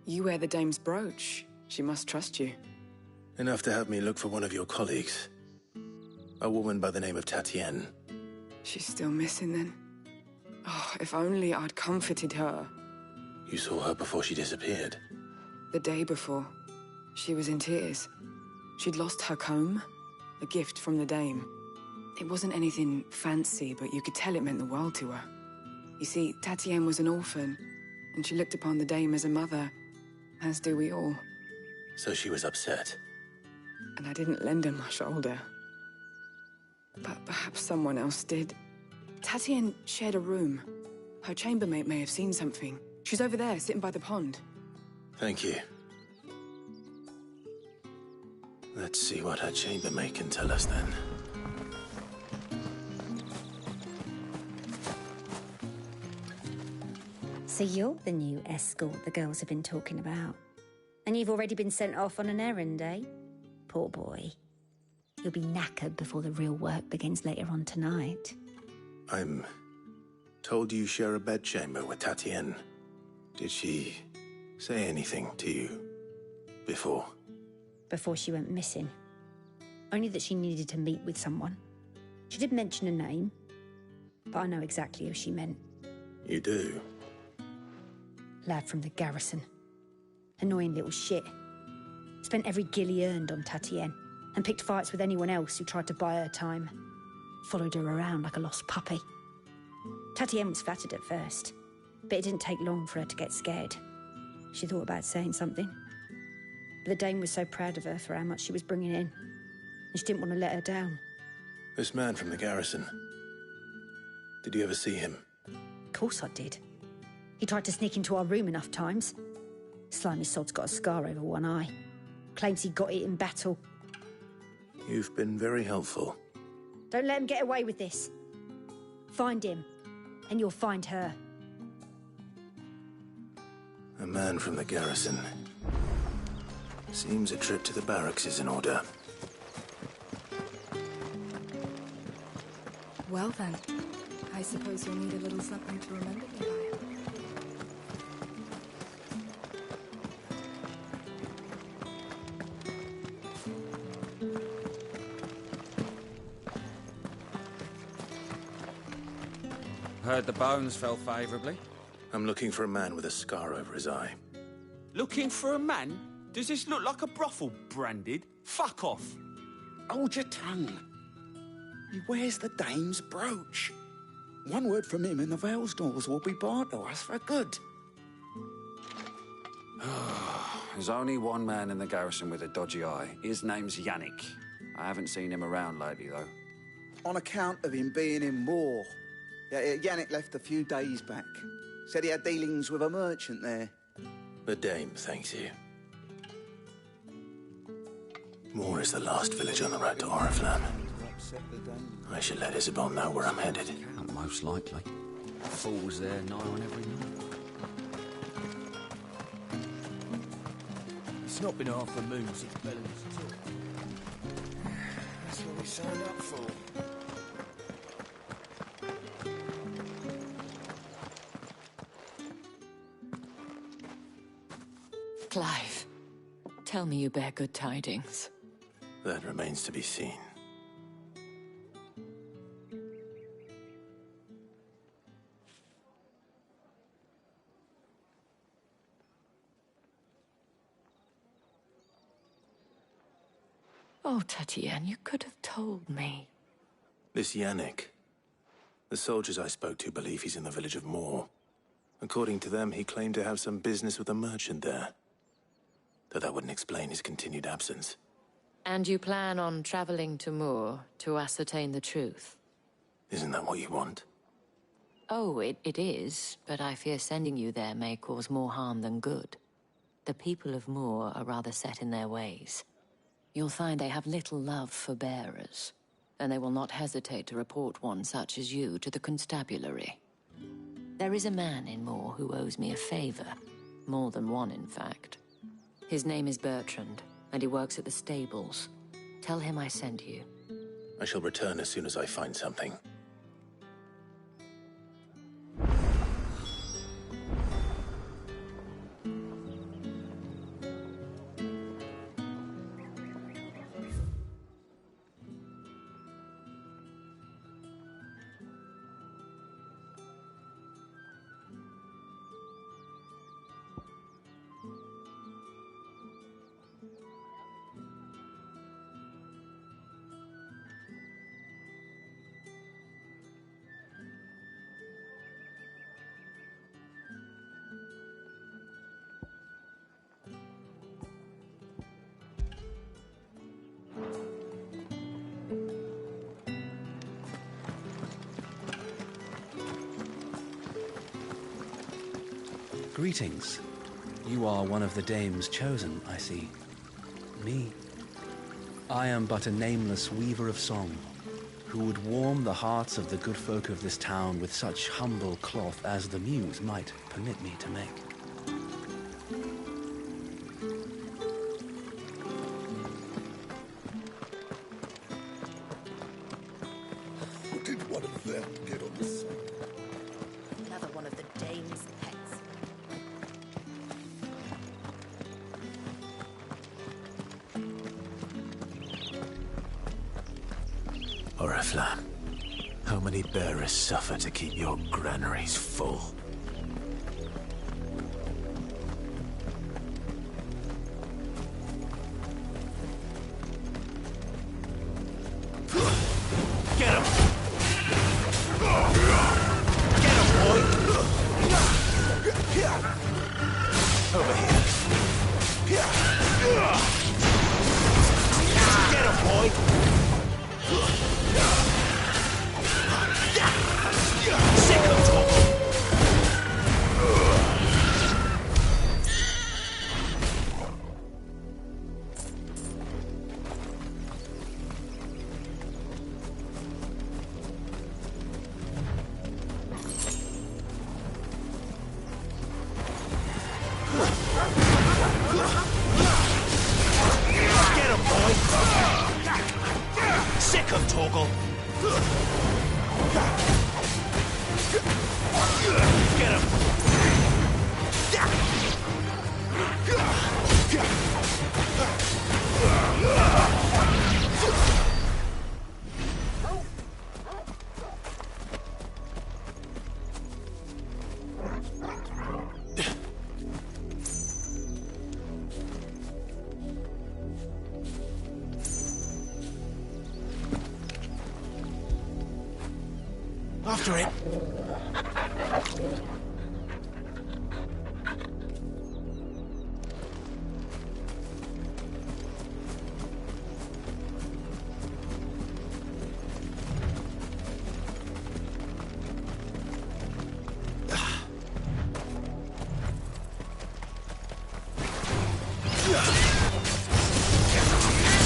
You wear the dame's brooch. She must trust you. Enough to have me look for one of your colleagues. A woman by the name of Tatienne. She's still missing then. Oh, if only I'd comforted her. You saw her before she disappeared? The day before. She was in tears. She'd lost her comb, a gift from the dame. It wasn't anything fancy, but you could tell it meant the world to her. You see, Tatienne was an orphan, and she looked upon the dame as a mother, as do we all. So she was upset. And I didn't lend her my shoulder. But perhaps someone else did. Tatienne shared a room. Her chambermaid may have seen something. She's over there, sitting by the pond. Thank you. Let's see what her chambermaid can tell us then. So you're the new escort the girls have been talking about. And you've already been sent off on an errand, eh? Poor boy. You'll be knackered before the real work begins later on tonight. I'm told you share a bedchamber with Tatienne. Did she say anything to you before? Before she went missing. Only that she needed to meet with someone. She did mention a name, but I know exactly who she meant. You do? Lad from the garrison. Annoying little shit. Spent every guil he earned on Tatienne, and picked fights with anyone else who tried to buy her time. Followed her around like a lost puppy. Tatienne was flattered at first, but it didn't take long for her to get scared. She thought about saying something. But the dame was so proud of her for how much she was bringing in, and she didn't want to let her down. This man from the garrison. Did you ever see him? Of course I did. He tried to sneak into our room enough times. Slimy sod's got a scar over one eye. Claims he got it in battle. You've been very helpful. Don't let him get away with this. Find him, and you'll find her. A man from the garrison. Seems a trip to the barracks is in order. Well then, I suppose you'll need a little something to remember me by. Heard the bones fell favourably. I'm looking for a man with a scar over his eye. Looking for a man? Does this look like a brothel branded? Fuck off. Hold your tongue. He wears the dame's brooch. One word from him and the Vale's doors will be barred to us for good. There's only one man in the garrison with a dodgy eye. His name's Yannick. I haven't seen him around lately, though. On account of him being in war. Yannick left a few days back. Said he had dealings with a merchant there. The dame thanks you. Moor is the last village on the road to Oriflamme. I should let Isabel know where I'm headed. Most likely. Fools there nigh on every night. It's not been half a moon since Bellamy's talk. That's what we signed up for. Clive, tell me you bear good tidings. That remains to be seen. Oh, Tatienne, you could have told me. This Yannick. The soldiers I spoke to believe he's in the village of Moor. According to them, he claimed to have some business with a merchant there. Though that wouldn't explain his continued absence. And you plan on traveling to Moor to ascertain the truth? Isn't that what you want? Oh, it is, but I fear sending you there may cause more harm than good. The people of Moor are rather set in their ways. You'll find they have little love for bearers, and they will not hesitate to report one such as you to the constabulary. There is a man in Moor who owes me a favor. More than one, in fact. His name is Bertrand, and he works at the stables. Tell him I sent you. I shall return as soon as I find something. Greetings. You are one of the dames chosen, I see. Me? I am but a nameless weaver of song, who would warm the hearts of the good folk of this town with such humble cloth as the muse might permit me to make. How did one of them get on the song? Another one of the dame's pets. Oriflamme, how many bearers suffer to keep your granaries full? Get him! Get him, boy! Over here. Get him, boy! Sick of talking! Get him, boy! Sick of Torgal! Get him! After it.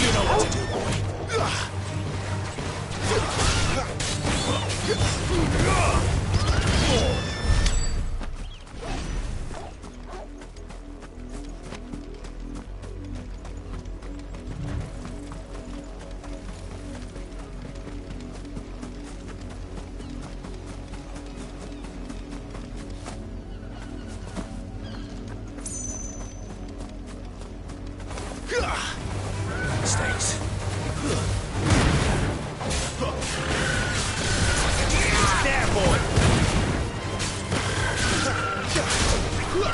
You know what to do, boy. Mistakes. There, boy!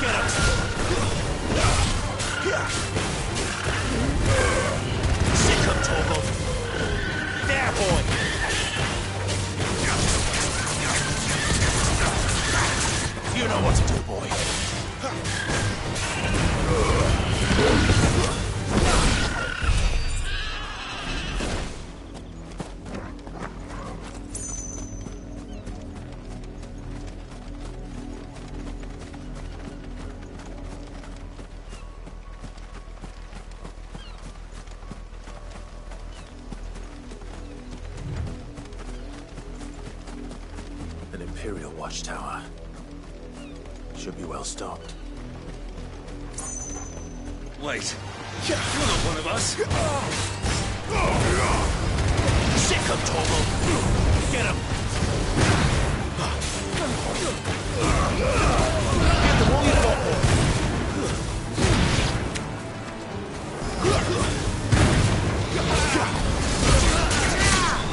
Get him! Sick of Torgal! There, boy! You know what to do, boy. An Imperial watchtower. Should be well stocked. Wait. You're not one of us. Sick of Torgal. Get him. Get them all you fought for.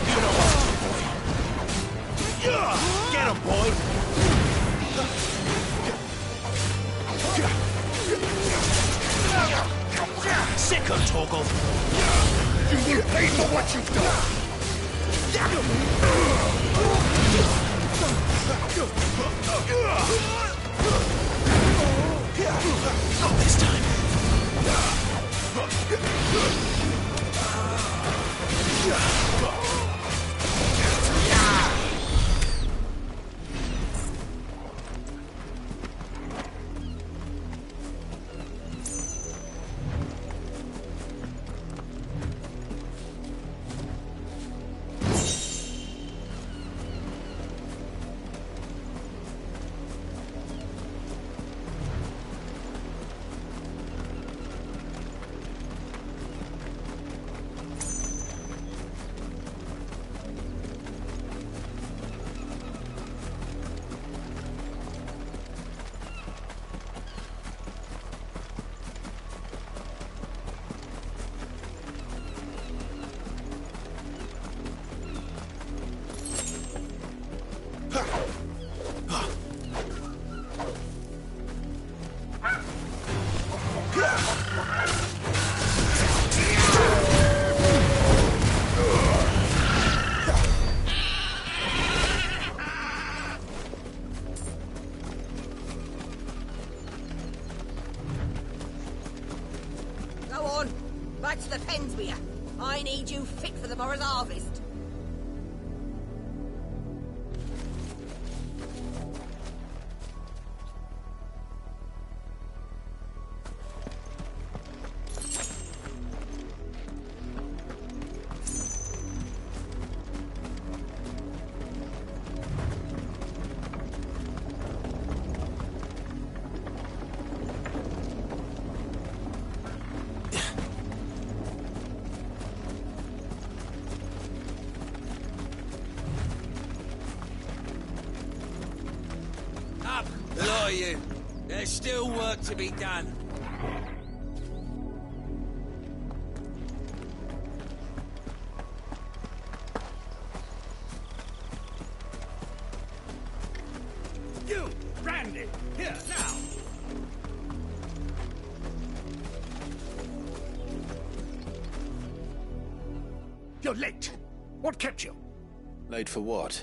You know what to do, boy. Get him, boy. Sick of Torgal. You will pay for what you've done! Not this time. Back to the pens with you. I need you fit for the morrow's harvest. Below you. There's still work to be done. You, Brandy, here, now. You're late. What kept you? Late for what?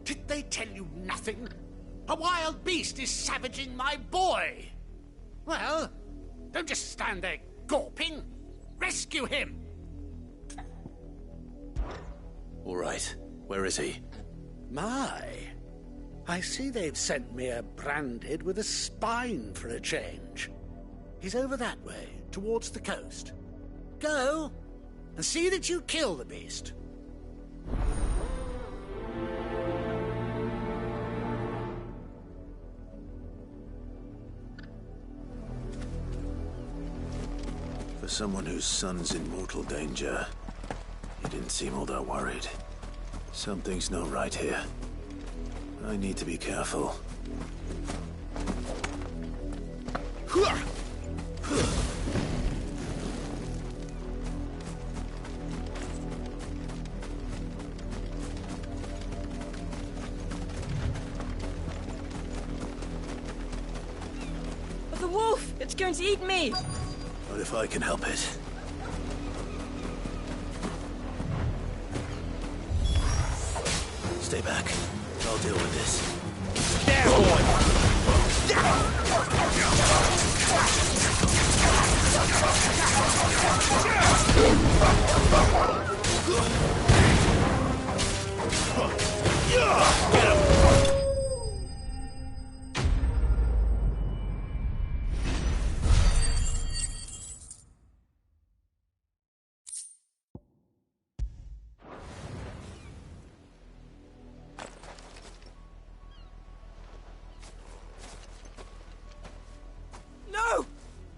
Did they tell you nothing? A wild beast is savaging my boy. Well, don't just stand there gawping. Rescue him. All right. Where is he? My. I see they've sent me a branded with a spine for a change. He's over that way, towards the coast. Go, and see that you kill the beast. For someone whose son's in mortal danger, he didn't seem all that worried. Something's not right here. I need to be careful. But the wolf! It's going to eat me! What if I can help it? Stay back. I'll deal with this. There, boy! Get him!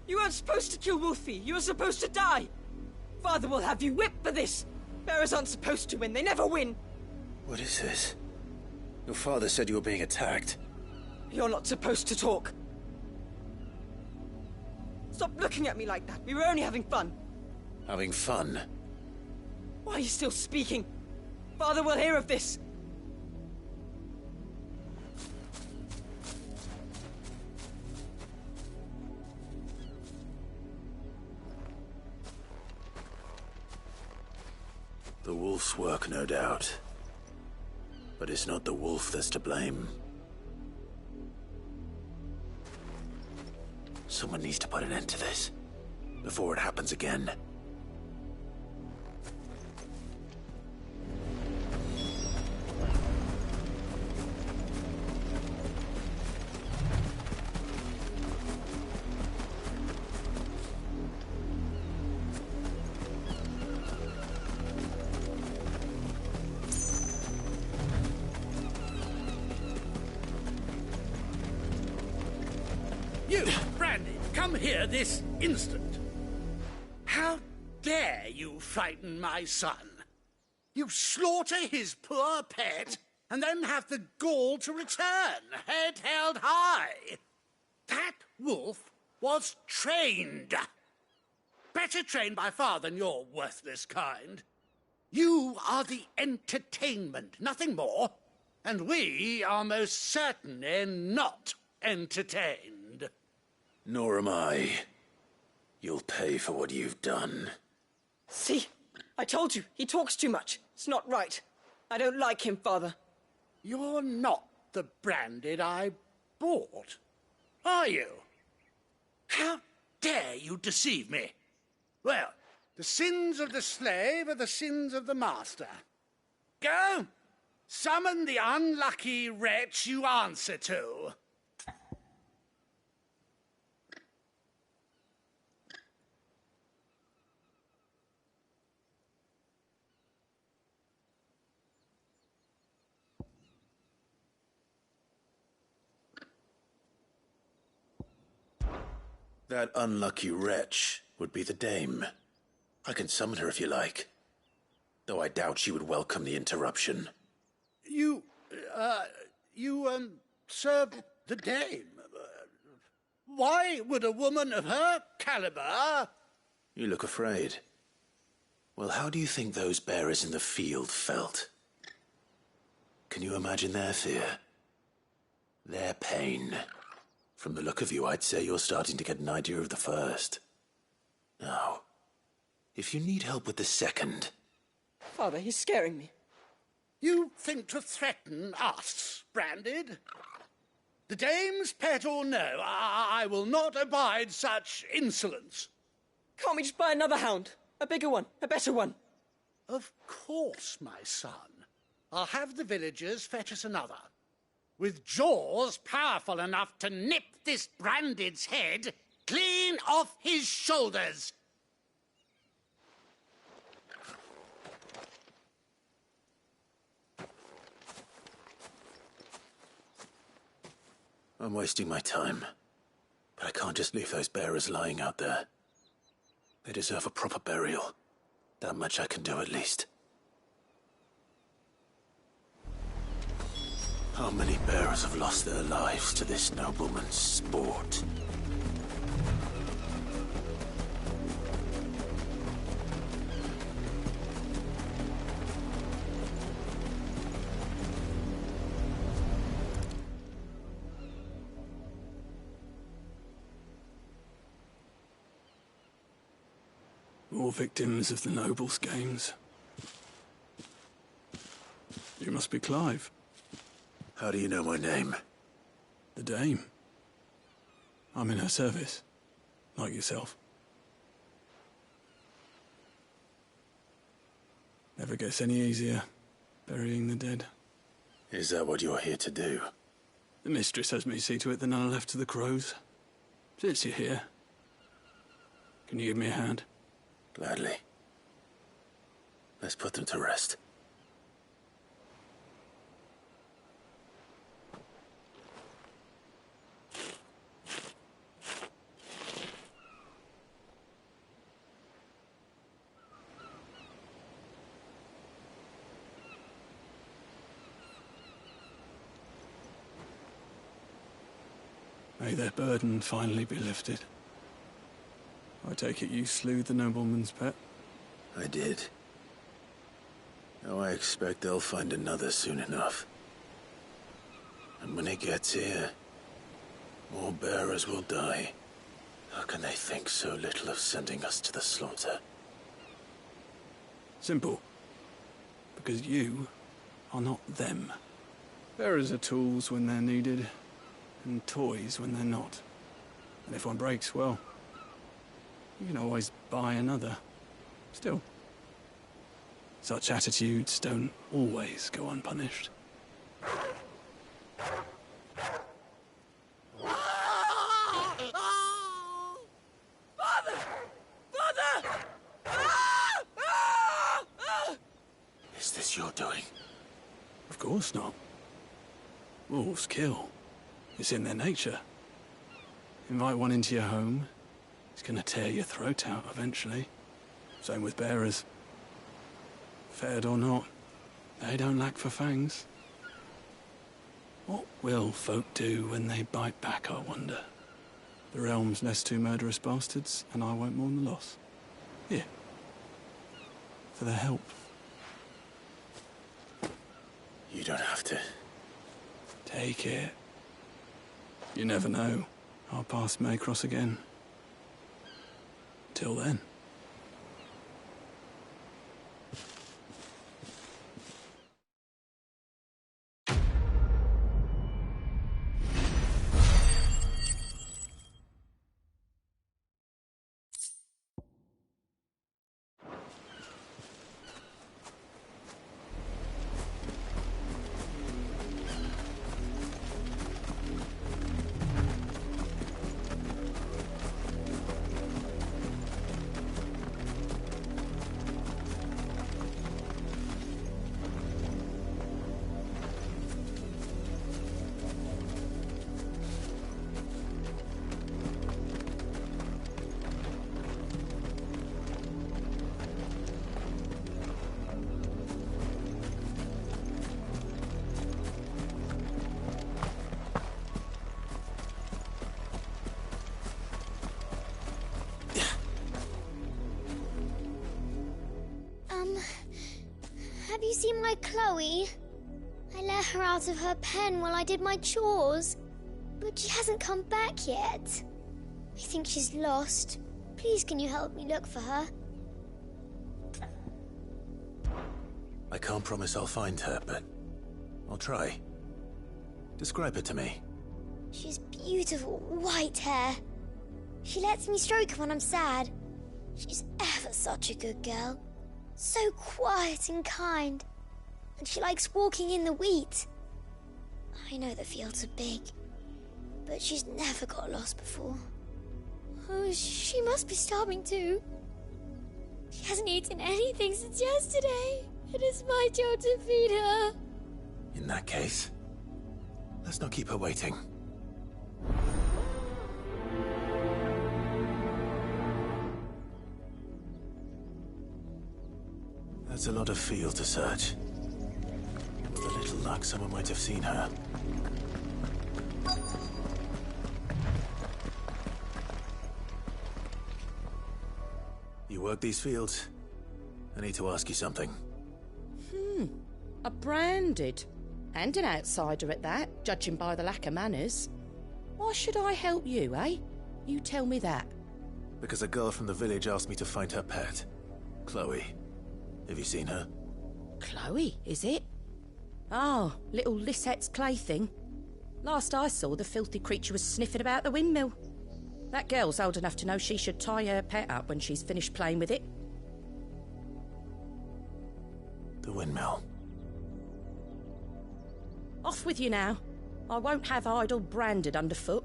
You weren't supposed to kill Wolfie. You were supposed to die. Father will have you whipped for this. Bearers aren't supposed to win. They never win. What is this? Your father said you were being attacked. You're not supposed to talk. Stop looking at me like that. We were only having fun. Having fun? Why are you still speaking? Father will hear of this. The wolf's work, no doubt. But it's not the wolf that's to blame. Someone needs to put an end to this, before it happens again. You, Brandy, come here this instant. How dare you frighten my son? You slaughter his poor pet, and then have the gall to return, head held high. That wolf was trained. Better trained by far than your worthless kind. You are the entertainment, nothing more. And we are most certainly not entertained. Nor am I. You'll pay for what you've done. See? I told you, he talks too much. It's not right. I don't like him, Father. You're not the branded I bought, are you? How dare you deceive me? Well, the sins of the slave are the sins of the master. Go, summon the unlucky wretch you answer to. That unlucky wretch would be the dame. I can summon her if you like. Though I doubt she would welcome the interruption. You served the dame. Why would a woman of her caliber... You look afraid. Well, how do you think those bearers in the field felt? Can you imagine their fear? Their pain? From the look of you, I'd say you're starting to get an idea of the first. Now, if you need help with the second... Father, he's scaring me. You think to threaten us, Branded? The dame's pet or no, I will not abide such insolence. Can't we just buy another hound? A bigger one, a better one. Of course, my son. I'll have the villagers fetch us another. With jaws powerful enough to nip this Branded's head clean off his shoulders. I'm wasting my time. But I can't just leave those bearers lying out there. They deserve a proper burial. That much I can do at least. How many bearers have lost their lives to this nobleman's sport? More victims of the nobles' games. You must be Clive. How do you know my name? The Dame. I'm in her service, like yourself. Never gets any easier, burying the dead. Is that what you're here to do? The mistress has me see to it that none are left to the crows. Since you're here, can you give me a hand? Gladly. Let's put them to rest. May their burden finally be lifted. I take it you slew the nobleman's pet? I did. Now I expect they'll find another soon enough. And when it gets here, more bearers will die. How can they think so little of sending us to the slaughter? Simple. Because you are not them. Bearers are tools when they're needed, and toys when they're not. And if one breaks, well, you can always buy another. Still, such attitudes don't always go unpunished. Father! Father! Is this your doing? Of course not. Wolves kill. It's in their nature. Invite one into your home, it's gonna tear your throat out eventually. Same with bearers. Fed or not, they don't lack for fangs. What will folk do when they bite back, I wonder? The realm's less two murderous bastards, and I won't mourn the loss. Here. For their help. You don't have to. Take it. You never know. Our paths may cross again. Till then. see my Chloe? I let her out of her pen while I did my chores, but she hasn't come back yet. I think she's lost. Please, can you help me look for her? I can't promise I'll find her, but I'll try. Describe her to me. She's beautiful white hair. She lets me stroke her when I'm sad. She's ever such a good girl. So quiet and kind. And she likes walking in the wheat. I know the fields are big, but she's never got lost before. Oh, she must be starving too. She hasn't eaten anything since yesterday. It is my job to feed her. In that case, let's not keep her waiting. That's a lot of field to search. With a little luck, someone might have seen her. You work these fields? I need to ask you something. A branded. And an outsider at that, judging by the lack of manners. Why should I help you, eh? You tell me that. Because a girl from the village asked me to find her pet. Chloe. Have you seen her? Chloe, is it? Oh, little Lisette's plaything. Last I saw, the filthy creature was sniffing about the windmill. That girl's old enough to know she should tie her pet up when she's finished playing with it. The windmill. Off with you now. I won't have idle branded underfoot.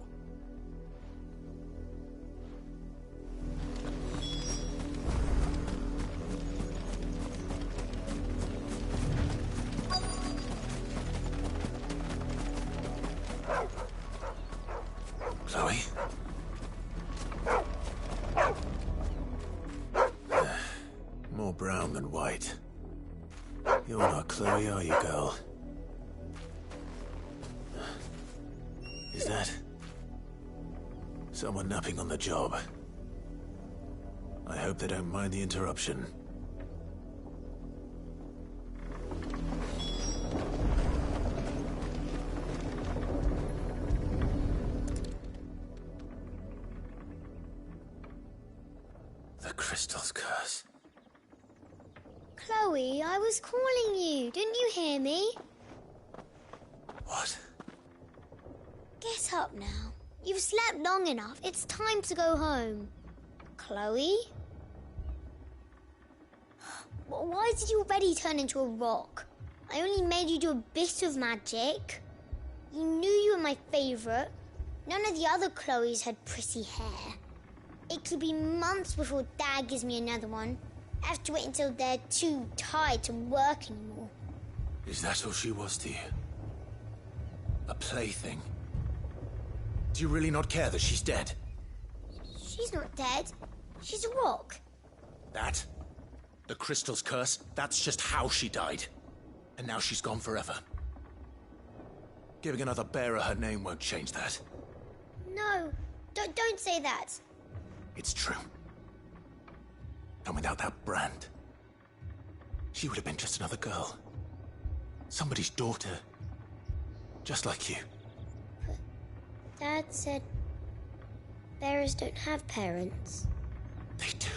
Chloe? More brown than white. You're not Chloe, are you, girl? Is that someone napping on the job? I hope they don't mind the interruption. The crystal's curse. Chloe, I was calling you. Didn't you hear me? What? Get up now. You've slept long enough. It's time to go home. Chloe? Why did you already turn into a rock? I only made you do a bit of magic. You knew you were my favourite. None of the other Chloes had pretty hair. It could be months before Dad gives me another one. I have to wait until they're too tired to work anymore. Is that all she was to you? A plaything? Do you really not care that she's dead? She's not dead. She's a rock. That? The crystal's curse? That's just how she died. And now she's gone forever. Giving another bearer her name won't change that. No, don't say that. It's true. And without that brand, she would have been just another girl. Somebody's daughter. Just like you. But Dad said bearers don't have parents. They do.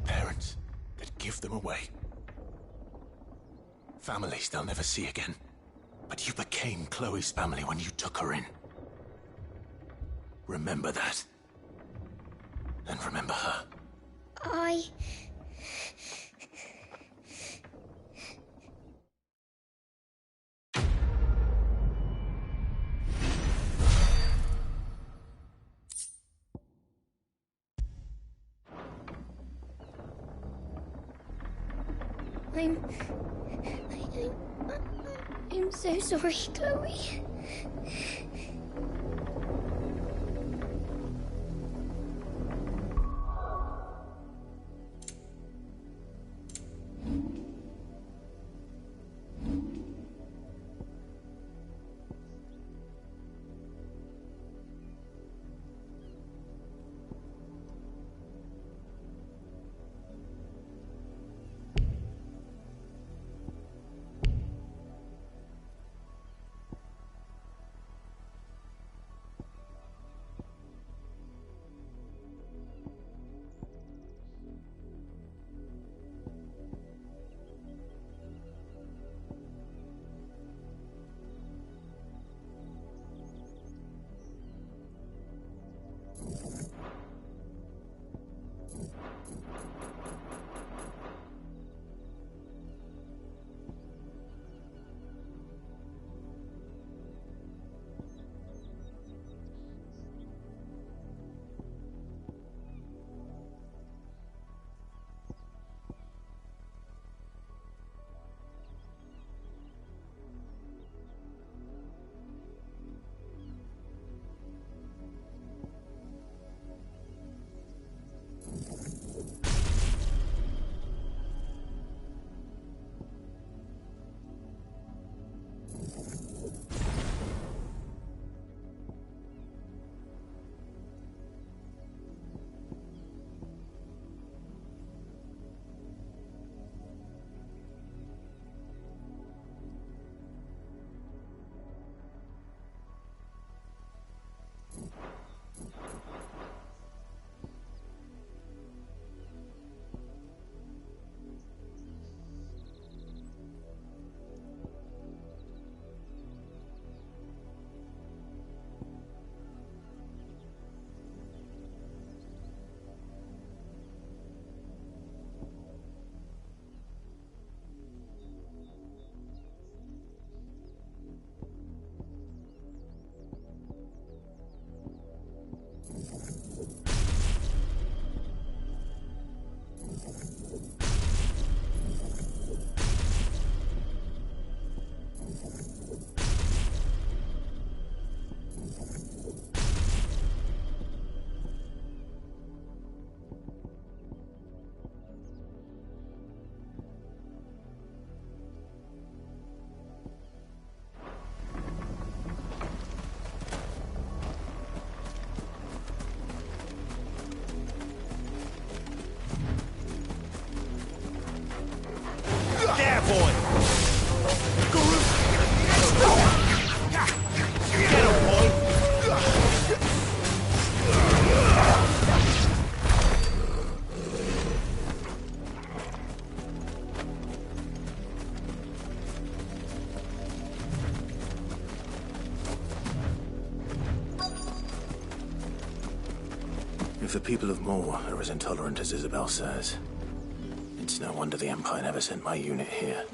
Parents that give them away. Families they'll never see again. But you became Chloe's family when you took her in. Remember that. And remember her. I'm so sorry, Chloe. boy! Get him, boy! If the people of Moor are as intolerant as Isabel says, it's no wonder the Empire never sent my unit here.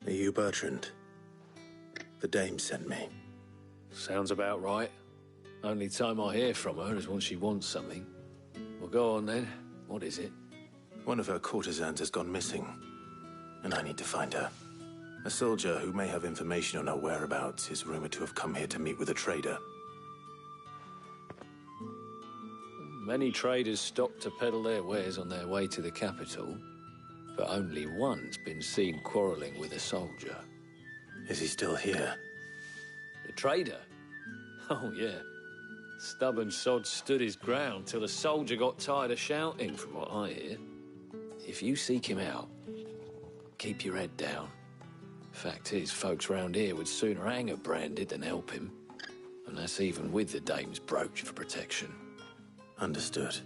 Are you Bertrand? The Dame sent me. Sounds about right. Only time I hear from her is when she wants something. Well, go on then. What is it? One of her courtesans has gone missing, and I need to find her. A soldier who may have information on her whereabouts is rumored to have come here to meet with a trader. Many traders stop to peddle their wares on their way to the capital, but only one's been seen quarreling with a soldier. Is he still here? The trader? Oh, yeah. Stubborn sod stood his ground till the soldier got tired of shouting, from what I hear. If you seek him out, keep your head down. Fact is, folks round here would sooner hang a branded than help him. And that's even with the Dame's brooch for protection. Understood.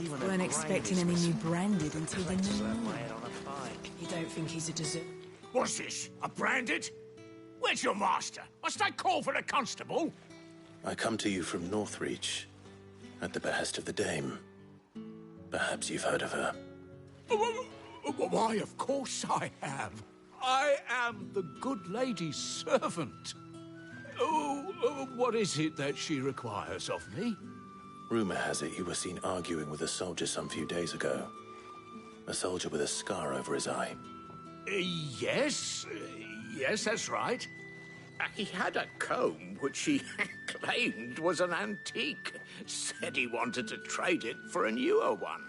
Weren't expecting any new branded until the new moon. You don't think he's a dessert? What's this? A branded? Where's your master? Must I call for a constable? I come to you from Northreach, at the behest of the Dame. Perhaps you've heard of her. Why, of course I have. I am the good lady's servant. What is it that she requires of me? Rumor has it you were seen arguing with a soldier some few days ago. A soldier with a scar over his eye. Yes, that's right. He had a comb which he claimed was an antique. Said he wanted to trade it for a newer one.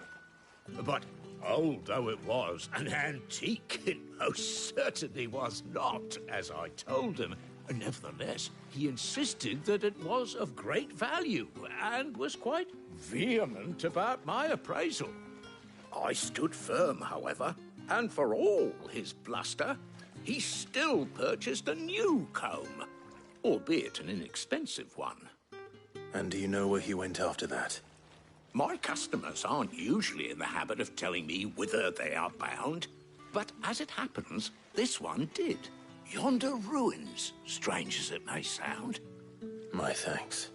But old though it was, an antique it most certainly was not, as I told him. Nevertheless, he insisted that it was of great value and was quite vehement about my appraisal. I stood firm, however, and for all his bluster, he still purchased a new comb, albeit an inexpensive one. And do you know where he went after that? My customers aren't usually in the habit of telling me whither they are bound, but as it happens, this one did. Yonder ruins, strange as it may sound. My thanks.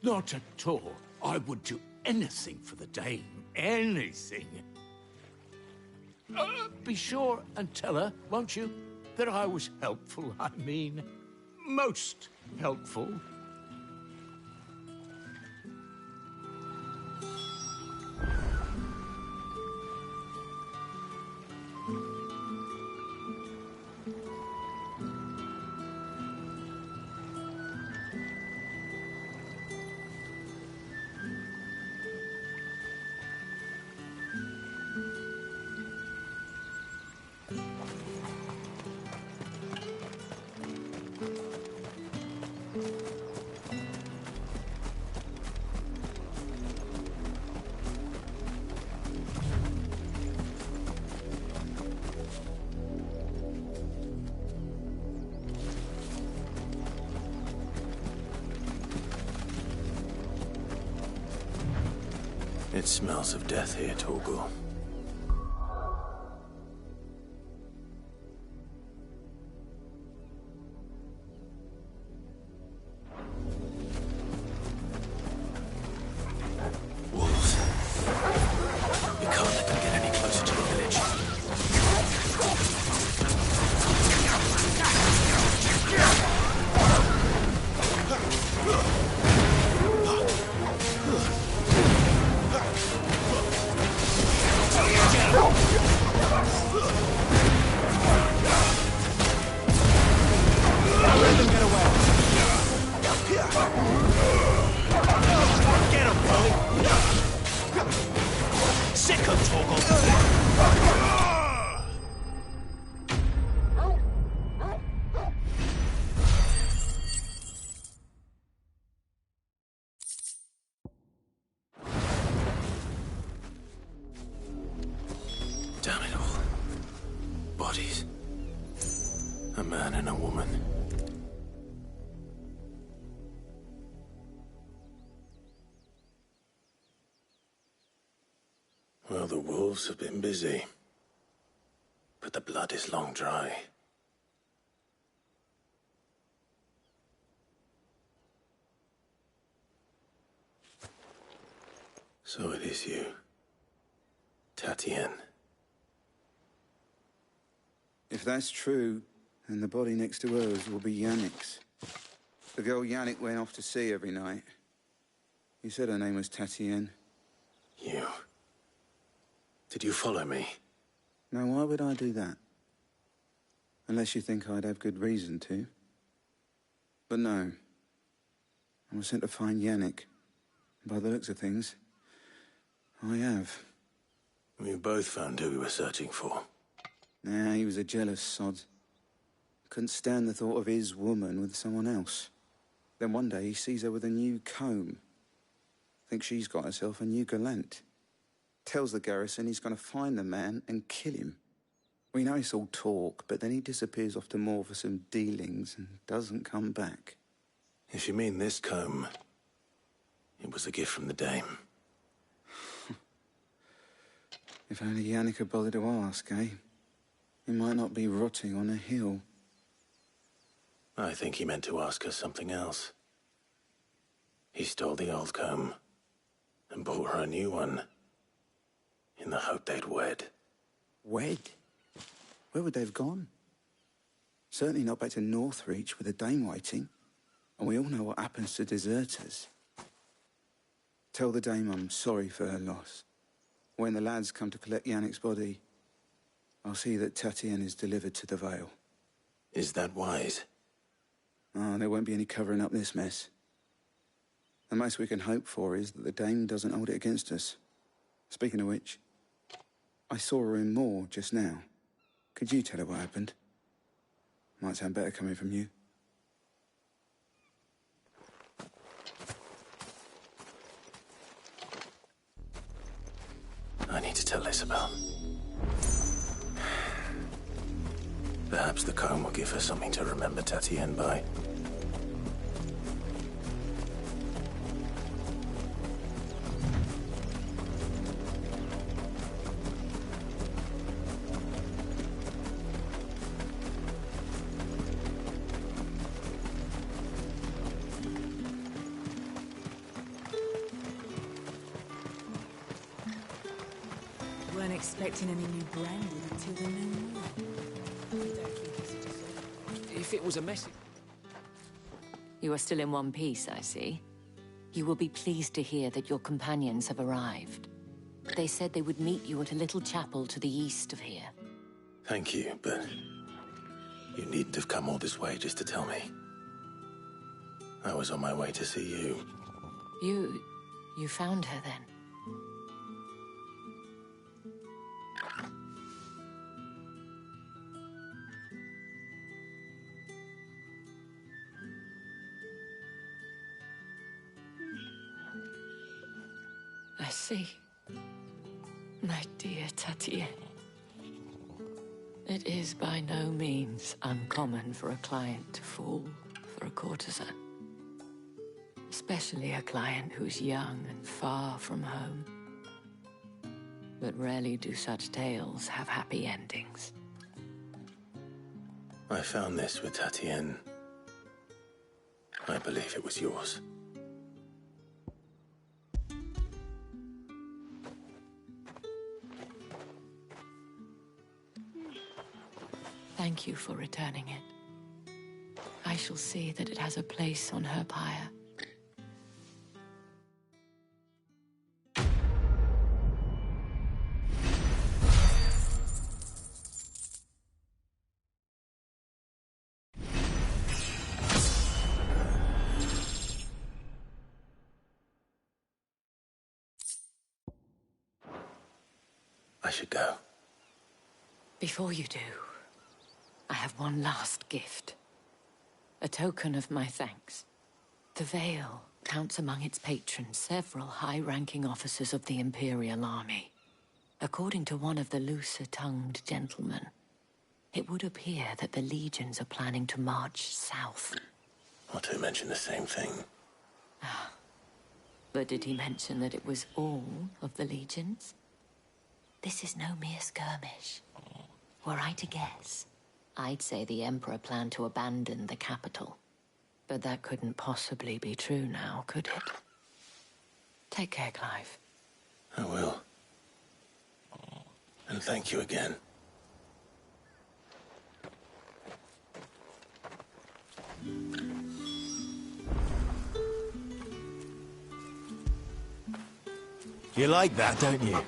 Not at all. I would do anything for the Dame. Anything. Be sure and tell her, won't you, that I was helpful, I mean, most helpful. It smells of death here, Torgal. Wolves. We can't let them get any closer to the village. Let them get away. Get him, Polly. Sick of Torgal. Damn it all. Bodies. A man and a woman. Well, the wolves have been busy. But the blood is long dry. So it is you, Tatienne. If that's true, then the body next to hers will be Yannick's. The girl Yannick went off to see every night. You said her name was Tatienne. You. Did you follow me? Now, why would I do that? Unless you think I'd have good reason to. But no. I was sent to find Yannick. By the looks of things, I have. We both found who we were searching for. Nah, he was a jealous sod. Couldn't stand the thought of his woman with someone else. Then one day he sees her with a new comb. Thinks she's got herself a new gallant. Tells the garrison he's going to find the man and kill him. We know it's all talk, but then he disappears off to Moor for some dealings and doesn't come back. If you mean this comb, it was a gift from the Dame. If only Yannick had bothered to ask, eh? He might not be rotting on a hill. I think he meant to ask her something else. He stole the old comb and bought her a new one in the hope they'd wed. Wed? Where would they have gone? Certainly not back to Northreach with a dame waiting. And we all know what happens to deserters. Tell the dame I'm sorry for her loss. When the lads come to collect Yannick's body, I'll see that Tatienne is delivered to the Vale. Is that wise? Oh, there won't be any covering up this mess. The most we can hope for is that the dame doesn't hold it against us. Speaking of which, I saw her in Moor just now. Could you tell her what happened? Might sound better coming from you. I need to tell Isabel. Perhaps the comb will give her something to remember Tatienne by. Weren't expecting any new branding until the new moon. If it was a message... You are still in one piece, I see. You will be pleased to hear that your companions have arrived. They said they would meet you at a little chapel to the east of here. Thank you, but you needn't have come all this way just to tell me. I was on my way to see you. You found her then? I see. My dear Tatienne. It is by no means uncommon for a client to fall for a courtesan. Especially a client who's young and far from home. But rarely do such tales have happy endings. I found this with Tatienne. I believe it was yours. Thank you for returning it. I shall see that it has a place on her pyre. I should go. Before you do, I have one last gift. A token of my thanks. The Vale counts among its patrons several high-ranking officers of the Imperial Army. According to one of the looser-tongued gentlemen, it would appear that the legions are planning to march south. Not to mention the same thing. But did he mention that it was all of the legions? This is no mere skirmish. Were I to guess, I'd say the Emperor planned to abandon the capital. But that couldn't possibly be true now, could it? Take care, Clive. I will. And thank you again. You like that, don't you?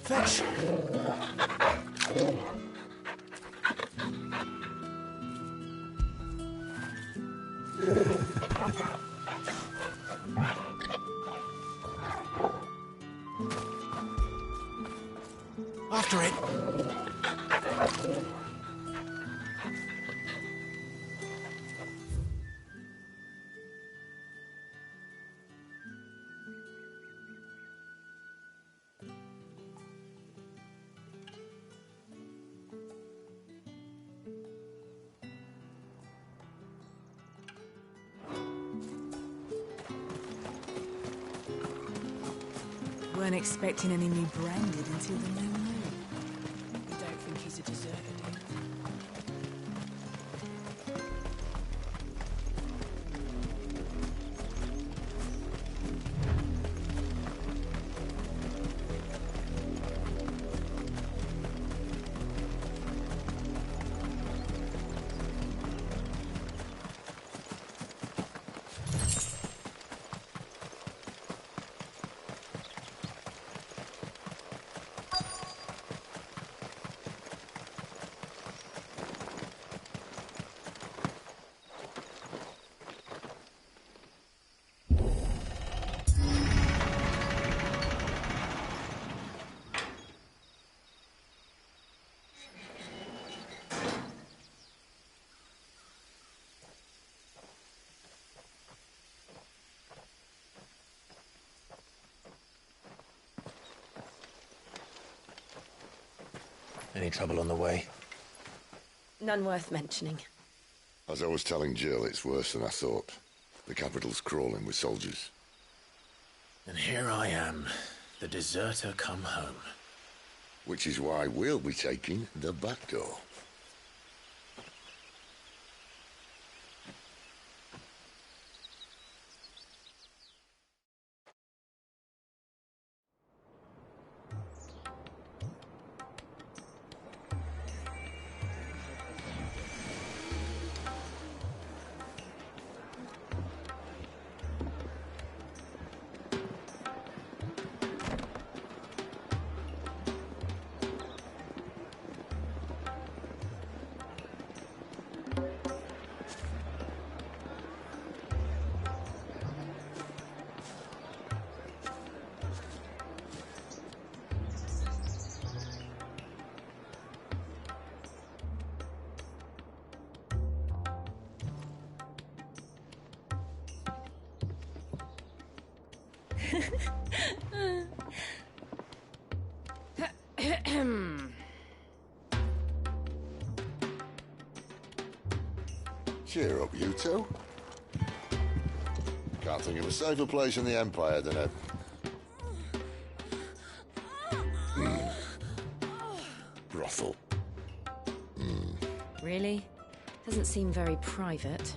Fetch. After it. weren't expecting any new branded until the new moon. You don't think he's a deserter, do you? Any trouble on the way? None worth mentioning. As I was telling Jill, it's worse than I thought. The capital's crawling with soldiers. And here I am, the deserter come home. Which is why we'll be taking the back door. Cheer up, you two. Can't think of a safer place in the Empire than a... brothel. Really? Doesn't seem very private.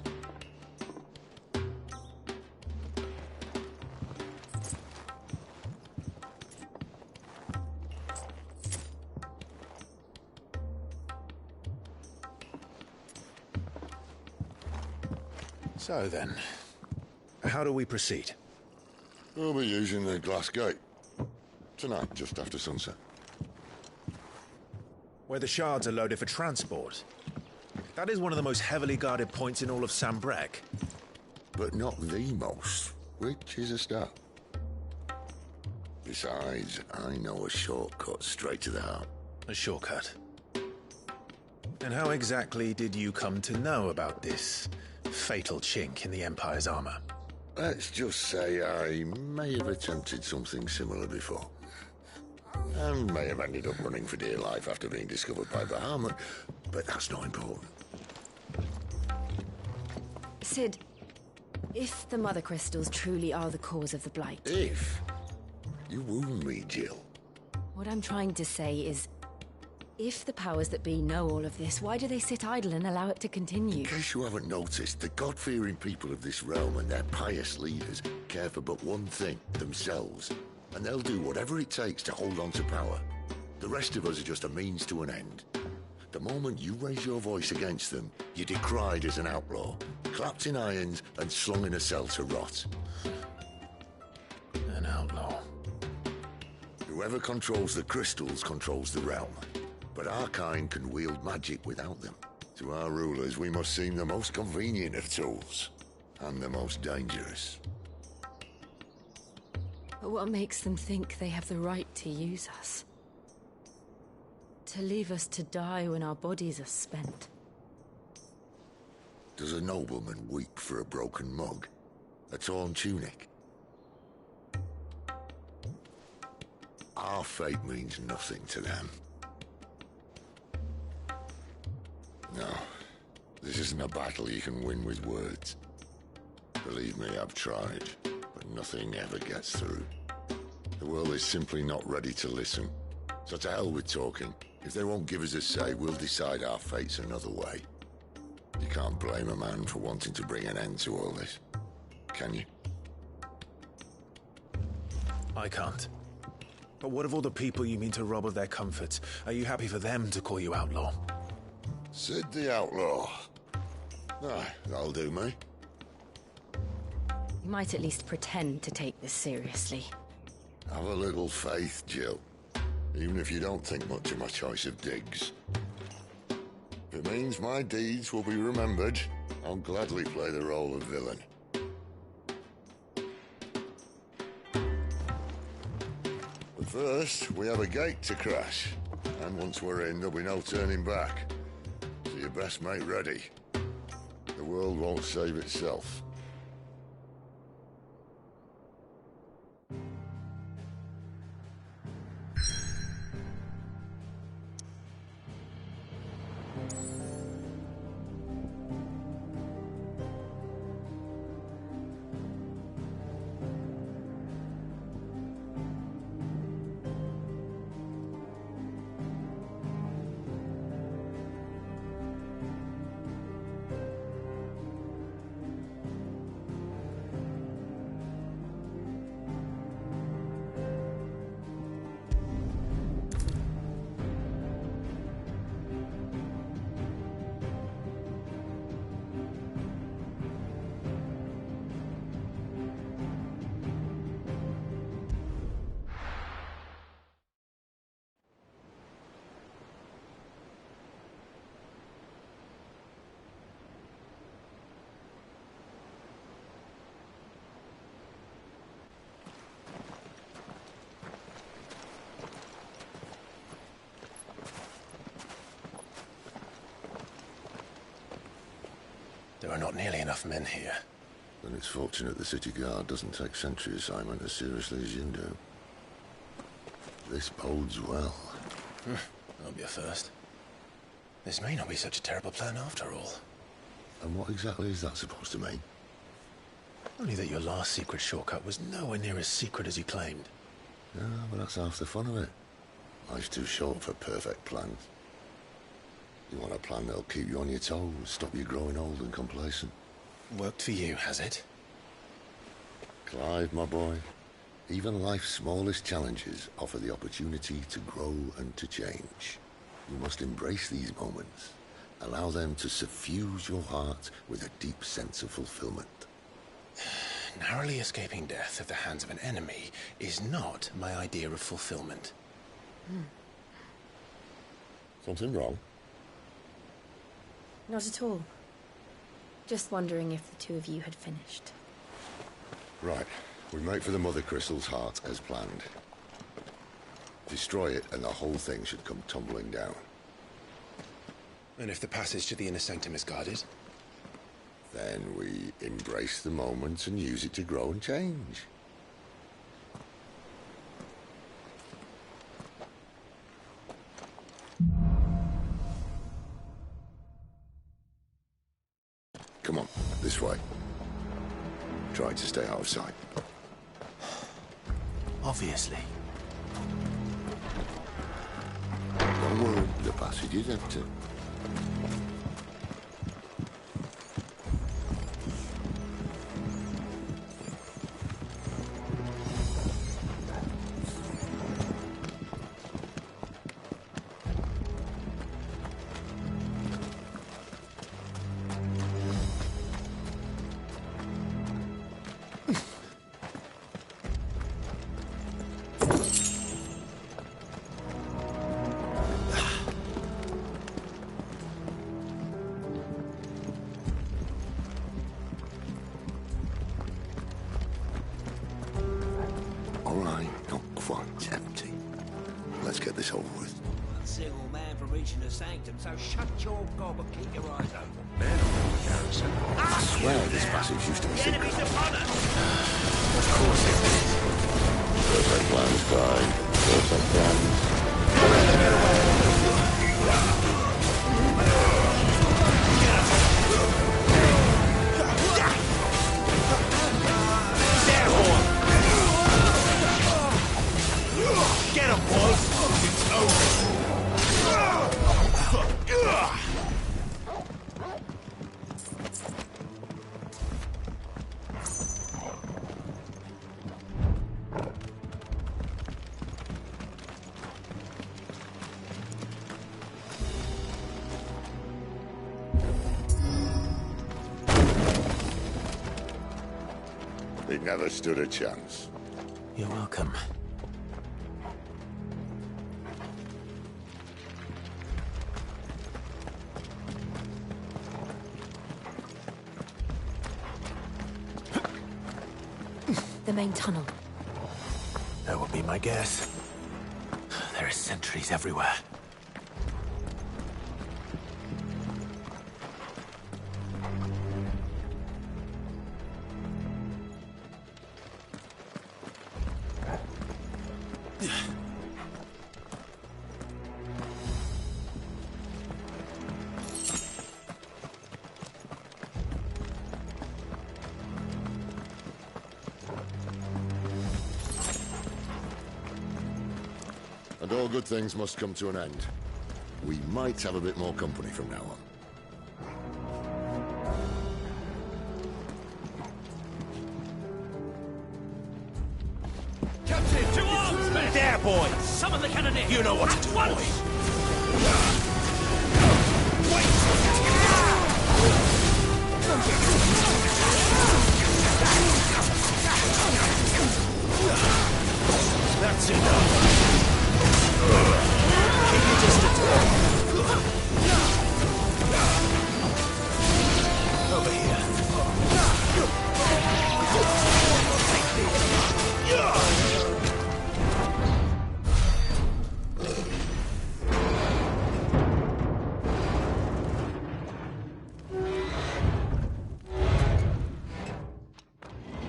So then, how do we proceed? We'll be using the glass gate. Tonight, just after sunset. Where the shards are loaded for transport. That is one of the most heavily guarded points in all of Sanbreque. But not the most, which is a start. Besides, I know a shortcut straight to the heart. A shortcut? And how exactly did you come to know about this fatal chink in the Empire's armor? Let's just say I may have attempted something similar before. And may have ended up running for dear life after being discovered by Bahamut, but that's not important. Sid, if the Mother Crystals truly are the cause of the Blight... If? You wound me, Jill. What I'm trying to say is, if the powers that be know all of this, why do they sit idle and allow it to continue? In case you haven't noticed, the God-fearing people of this realm and their pious leaders care for but one thing, themselves. And they'll do whatever it takes to hold on to power. The rest of us are just a means to an end. The moment you raise your voice against them, you're decried as an outlaw, clapped in irons and slung in a cell to rot. An outlaw. Whoever controls the crystals controls the realm. But our kind can wield magic without them. To our rulers, we must seem the most convenient of tools. And the most dangerous. But what makes them think they have the right to use us? To leave us to die when our bodies are spent? Does a nobleman weep for a broken mug? A torn tunic? Our fate means nothing to them. No, this isn't a battle you can win with words. Believe me, I've tried, but nothing ever gets through. The world is simply not ready to listen. So to hell with talking. If they won't give us a say, we'll decide our fates another way. You can't blame a man for wanting to bring an end to all this, can you? I can't. But what of all the people you mean to rob of their comforts? Are you happy for them to call you outlaw? Sid the Outlaw. Aye, that'll do me. You might at least pretend to take this seriously. Have a little faith, Jill. Even if you don't think much of my choice of digs. If it means my deeds will be remembered, I'll gladly play the role of villain. But first, we have a gate to crash. And once we're in, there'll be no turning back. So you best make ready. The world won't save itself. There are not nearly enough men here. Then it's fortunate the city guard doesn't take sentry assignment as seriously as you do. This bodes well. That'll be a first. This may not be such a terrible plan after all. And what exactly is that supposed to mean? Only that your last secret shortcut was nowhere near as secret as you claimed. Yeah, but that's half the fun of it. Life's too short for perfect plans. You want a plan that'll keep you on your toes, stop you growing old and complacent. Worked for you, has it? Clive, my boy, even life's smallest challenges offer the opportunity to grow and to change. You must embrace these moments. Allow them to suffuse your heart with a deep sense of fulfillment. Narrowly escaping death at the hands of an enemy is not my idea of fulfillment. Something wrong? Not at all. Just wondering if the two of you had finished. Right. We make for the Mother Crystal's heart as planned. Destroy it and the whole thing should come tumbling down. And if the passage to the inner sanctum is guarded? Then we embrace the moment and use it to grow and change. Come on, this way. Try to stay out of sight. Obviously. Don't worry, the passage is empty. Sanctum, so shut your gob and keep your eyes open. Men on the garrison. I swear this passage used to be secret. Enemies upon us! Of course it did. Perfect plans, Clyde. Perfect plans. It never stood a chance. You're welcome. The main tunnel. That would be my guess. There are sentries everywhere. And all good things must come to an end. We might have a bit more company from now on. Captain! To arms, men! There, boy! Summon the cannoneer! You know what to do, boy! That's enough! Keep your distance, over here.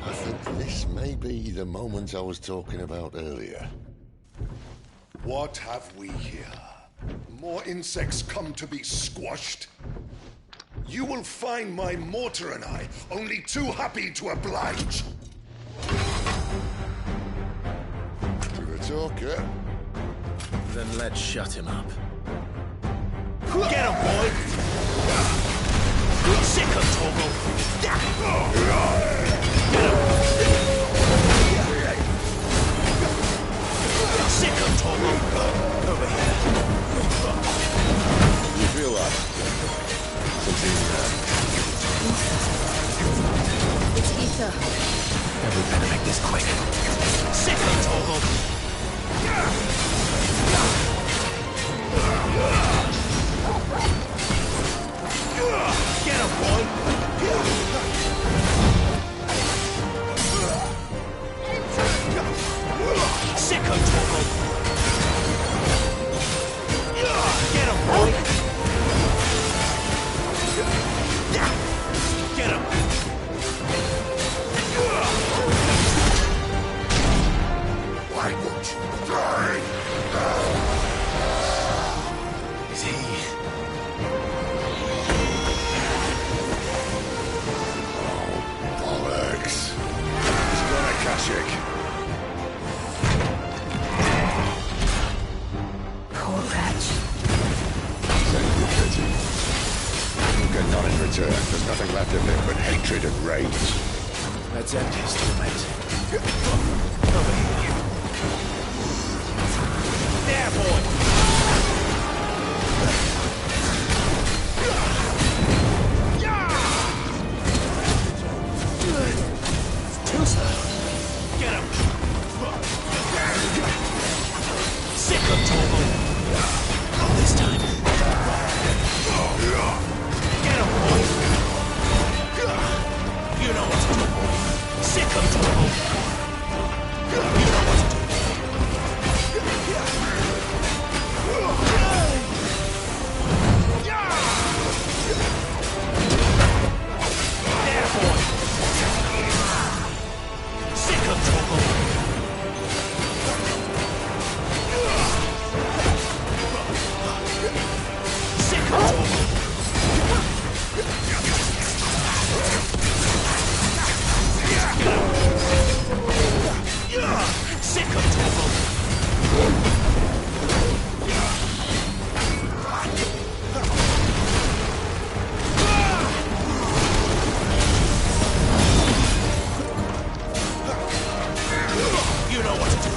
I think this may be the moment I was talking about earlier. What have we here? More insects come to be squashed? You will find my mortar and I only too happy to oblige. To the talker. Then let's shut him up. Get him, boy! Sick of Torgal! Sick of Torgal! Over here. You feel that? Something It's Ether. We better make this quick. Sick of Torgal! Get him, boy! Sick of Torgal! Get him, boy! Get him! Why won't you die? Is he... Bollocks. He's gonna Kashyyyk. Poor wretch. Send you pity. You get none in return. There's nothing left of him but hatred and rage. Let's end his torment. There, boy! Tusa! Get him! Sick of Torgal! Not this time. Get him, boy! You know what to do, boy! Sick of Torgal! You know what to do! There, boy! Sick of Torgal! Sick of Torgal! Sick of Torgal! You know what to do, boy. Get him, boy.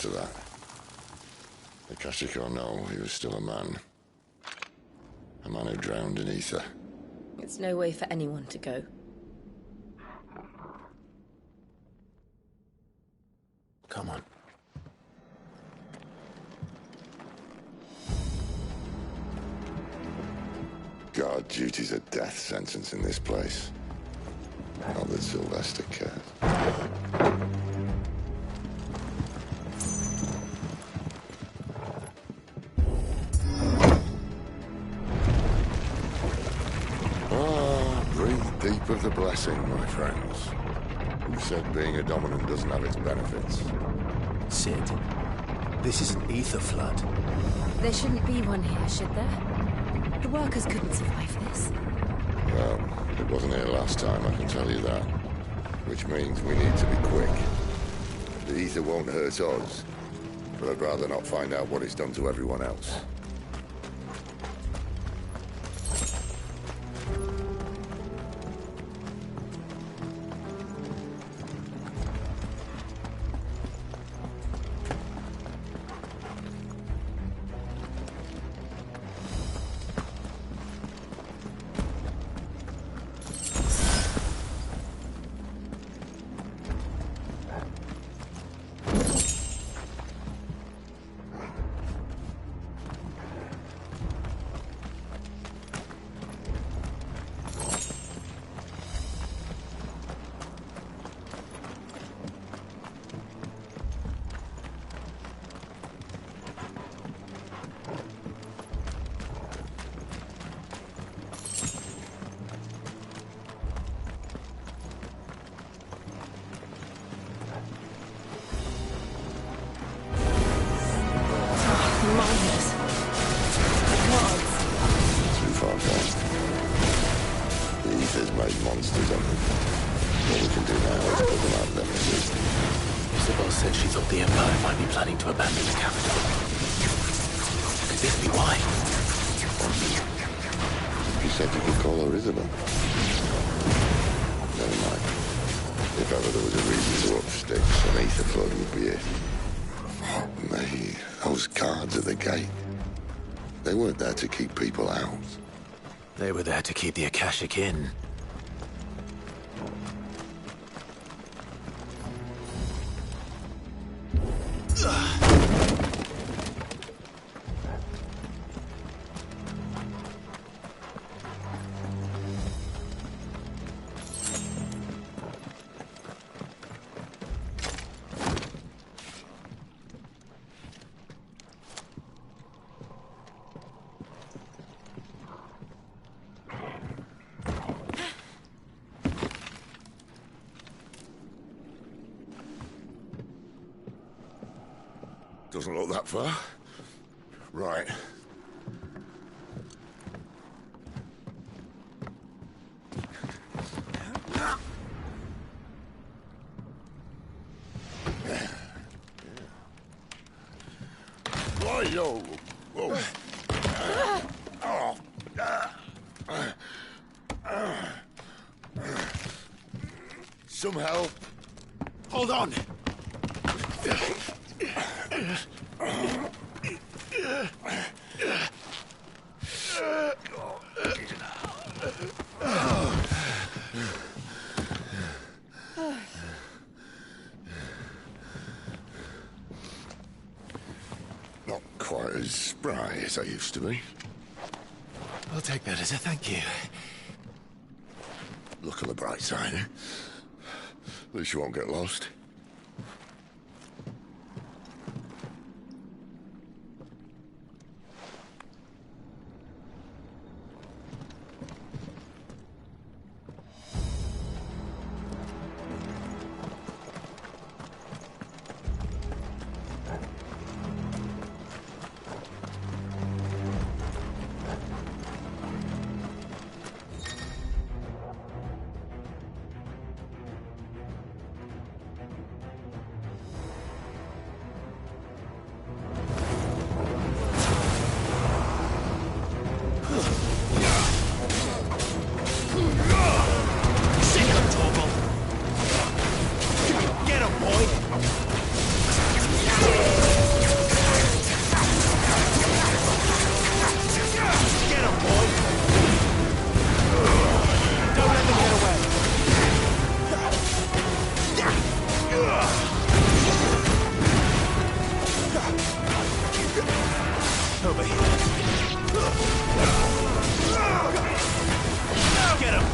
to that. Akashic or no, he was still a man. A man who drowned in ether. It's no way for anyone to go. Come on. Guard duty's a death sentence in this place. Not that Sylvester cares. Breathe deep of the blessing, my friends. Who said being a dominant doesn't have its benefits? Sid, this is an ether flood. There shouldn't be one here, should there? The workers couldn't survive this. Well, it wasn't here last time, I can tell you that. Which means we need to be quick. The ether won't hurt us, but I'd rather not find out what it's done to everyone else. They weren't there to keep people out. They were there to keep the Akashic in. Doesn't look that far. Right. Right-o. Whoa. Some help. Hold on. Not quite as spry as I used to be. I'll take that as a thank you. Look on the bright side, eh? At least you won't get lost. Over here. Get him!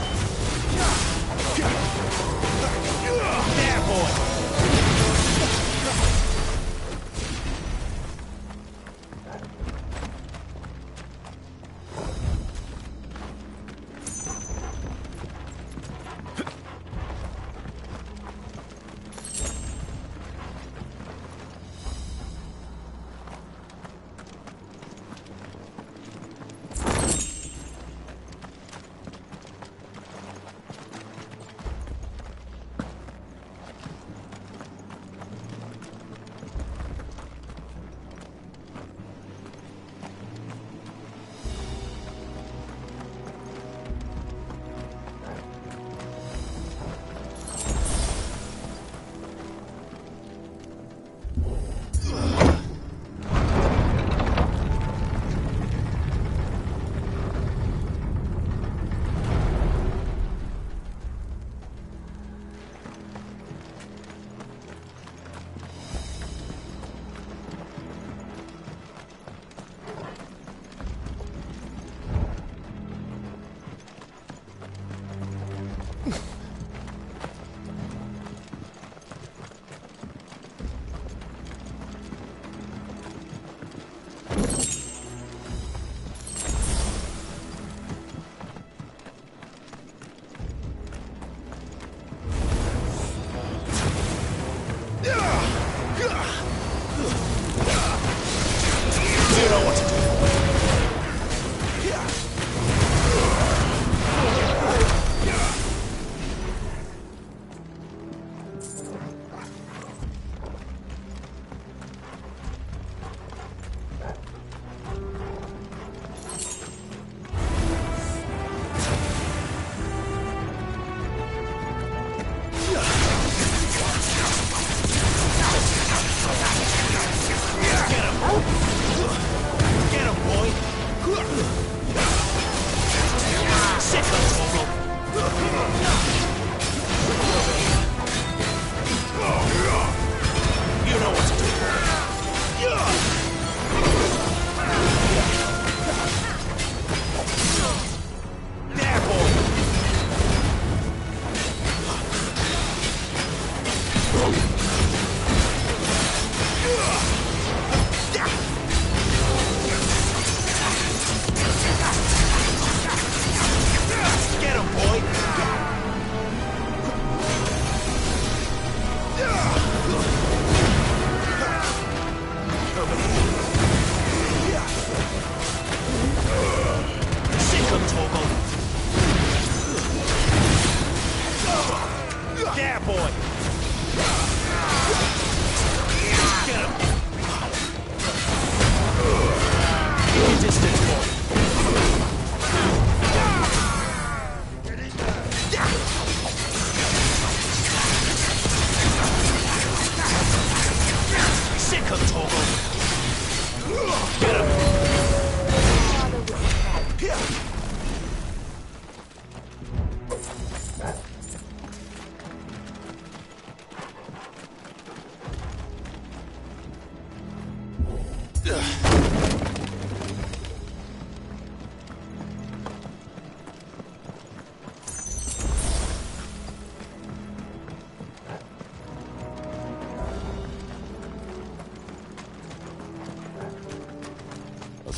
There, boy!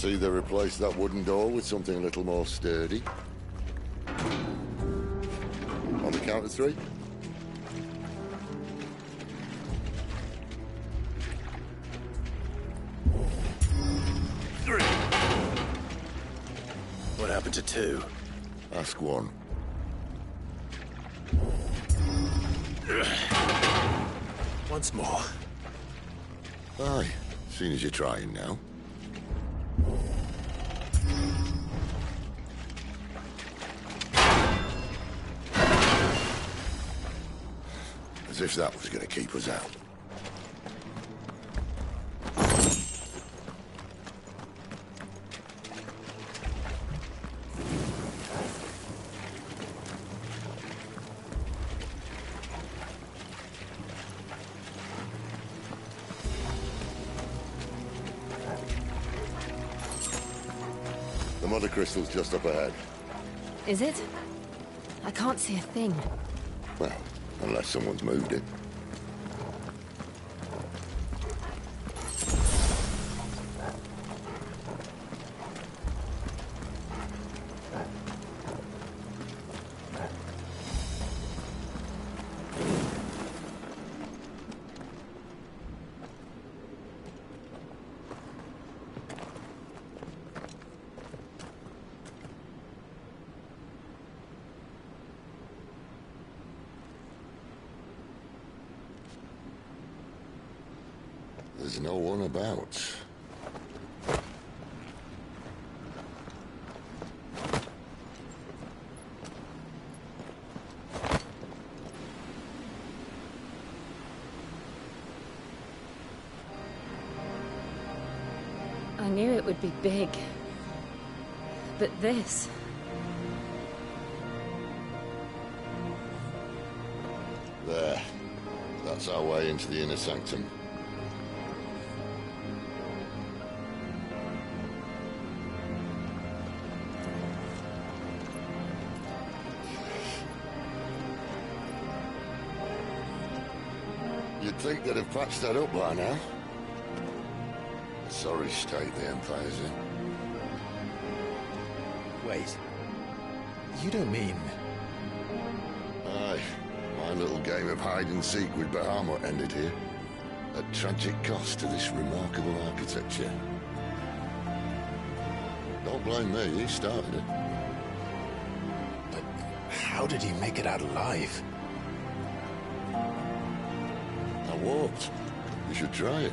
See, they replaced that wooden door with something a little more sturdy. On the count of 3. What happened to 2? Ask 1. Once more. Aye, seeing as you're trying now. As if that was going to keep us out. mother crystal's just up ahead. Is it? I can't see a thing. Well, unless someone's moved it. There's no one about. I knew it would be big. But this... There. That's our way into the inner sanctum. You'd think they'd have patched that up by now. Sorry state the Empire's in. Wait. You don't mean... Aye. My little game of hide-and-seek with Bahamut ended here. At tragic cost to this remarkable architecture. Don't blame me, he started it. But how did he make it out alive? I walked. You should try it.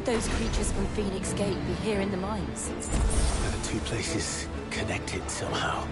Those creatures from Phoenix Gate be here in the mines? Are the two places connected somehow?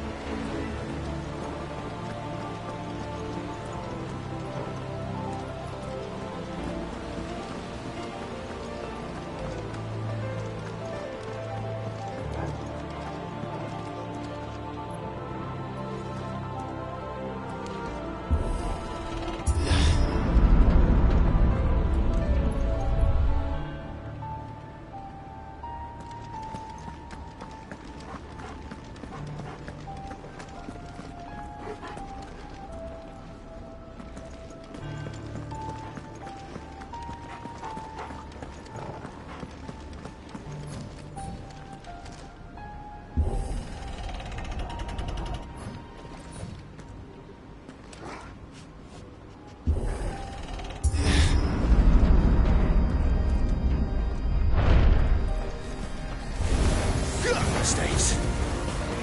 States.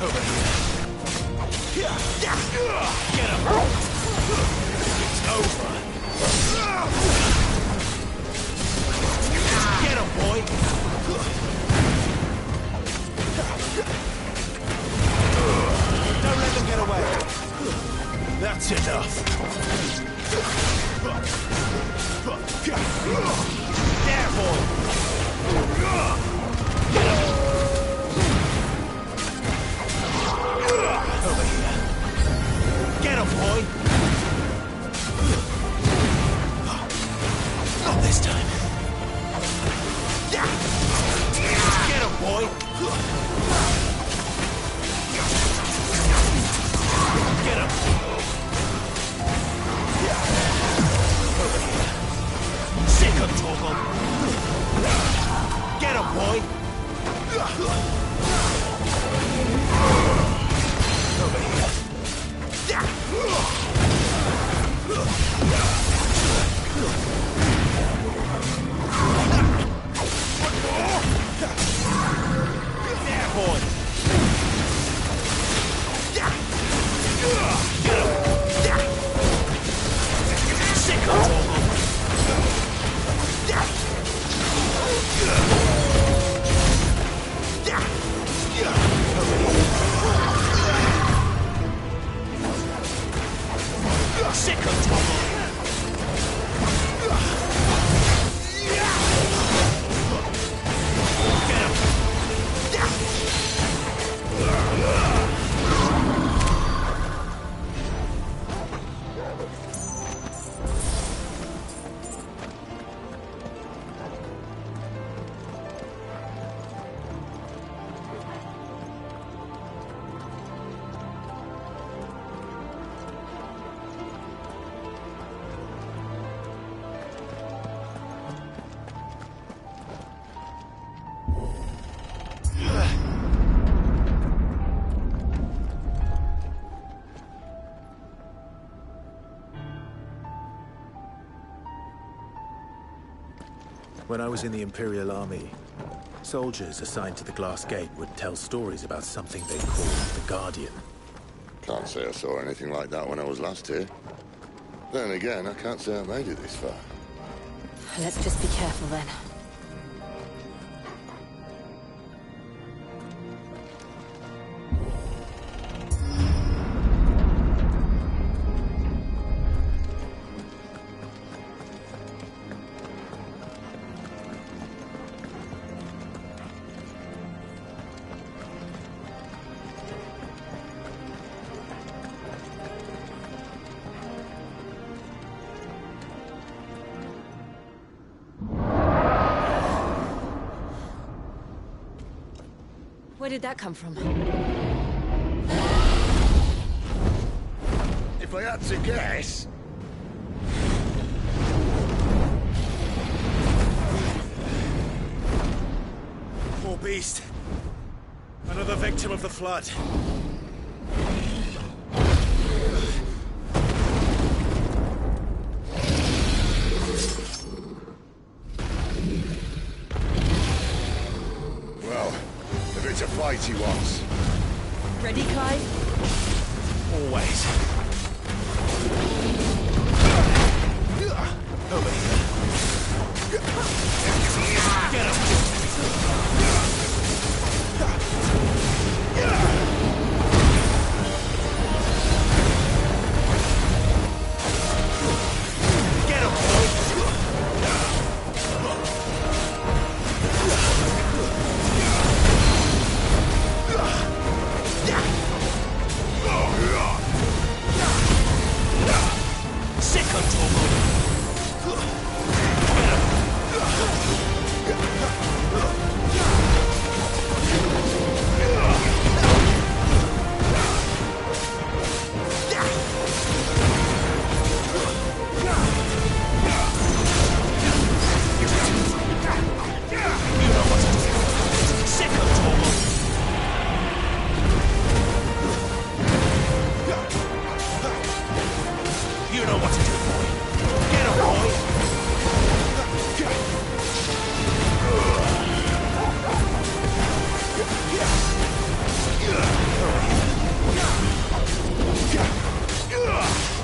Over here. Get him! It's over. Get him, boy! Don't let them get away. That's enough. There, boy! Over here. Get him, boy! Not this time. Get him, boy! Get him! Over here. Sick of trouble. Get him, boy! When I was in the Imperial Army, soldiers assigned to the Glass Gate would tell stories about something they called the Guardian. Can't say I saw anything like that when I was last here. Then again, I can't say I made it this far. Let's just be careful then. Where did that come from? If I had to guess... Poor beast. Another victim of the Flood. It's a fight he wants. Ready, Clive? Always. Over here.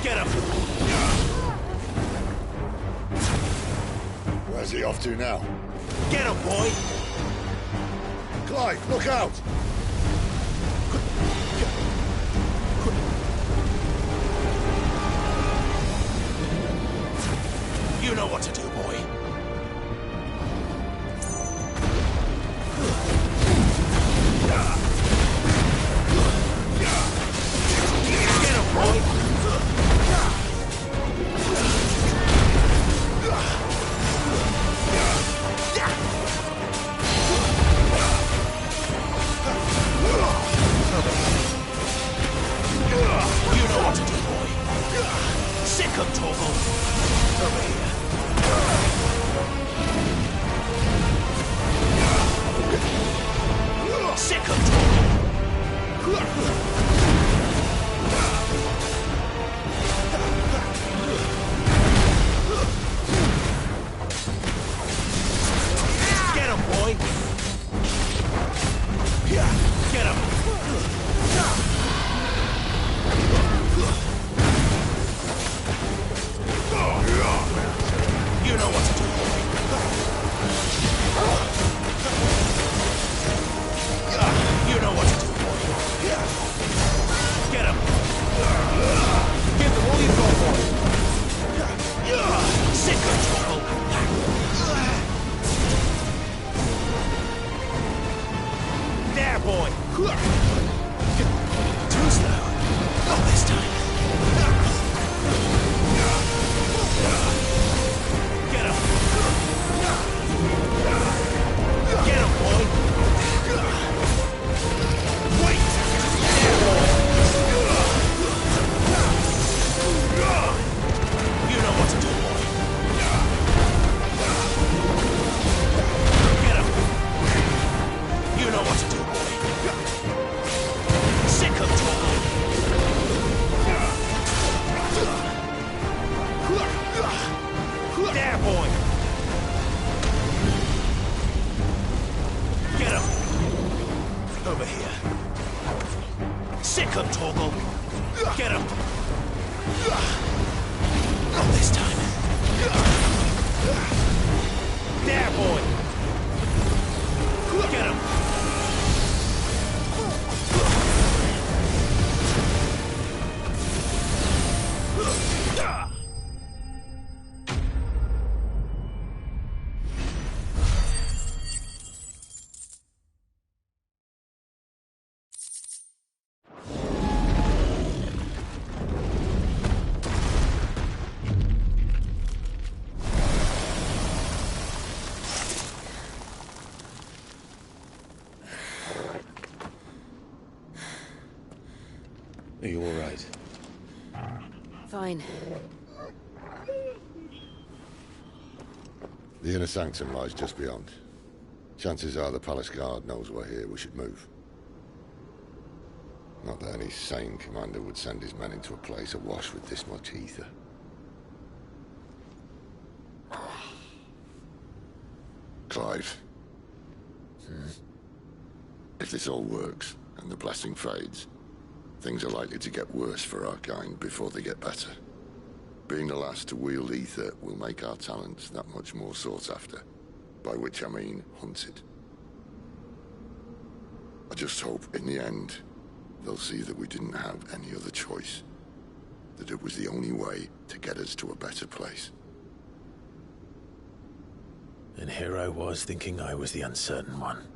Get him! Where's he off to now? Get him, boy! Clive, look out! You know what to do, boy. Get him, boy! You know what to do, boy. Sick of Torgal. Over here. Are you all right? Fine. The inner sanctum lies just beyond. Chances are the palace guard knows we're here. We should move. Not that any sane commander would send his men into a place awash with this much ether. Clive. If this all works, and the blessing fades, things are likely to get worse for our kind before they get better. Being the last to wield ether will make our talents that much more sought after. By which I mean hunted. I just hope, in the end, they'll see that we didn't have any other choice. That it was the only way to get us to a better place. And here I was thinking I was the uncertain one.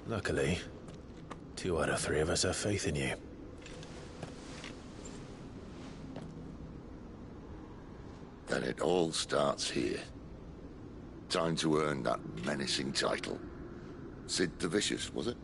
Luckily, 2 out of 3 of us have faith in you. Then it all starts here. Time to earn that menacing title. Sid the Vicious, was it?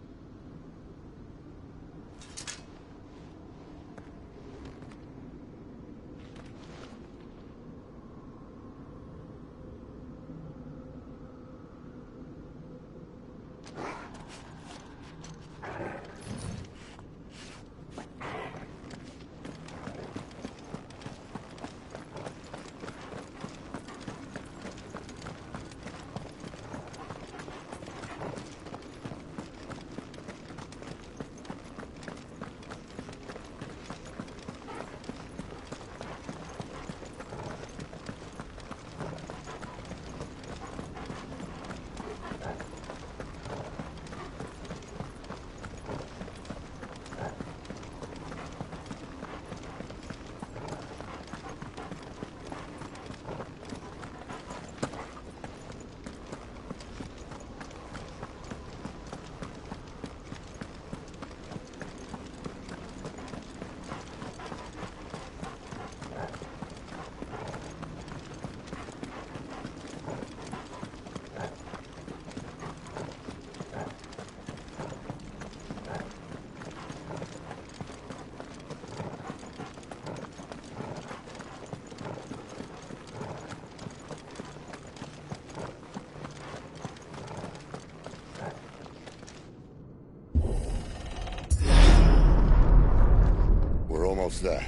Almost there.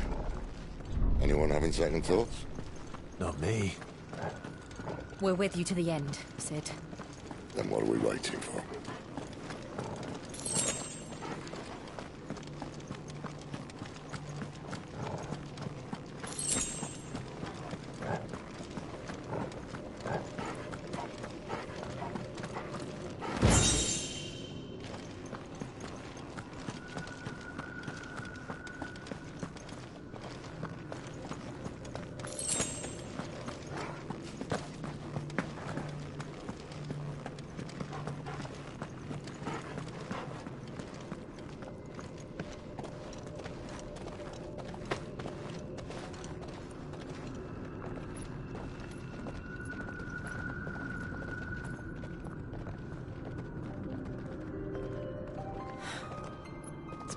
Anyone having second thoughts? Not me. We're with you to the end, Sid. Then what are we waiting for?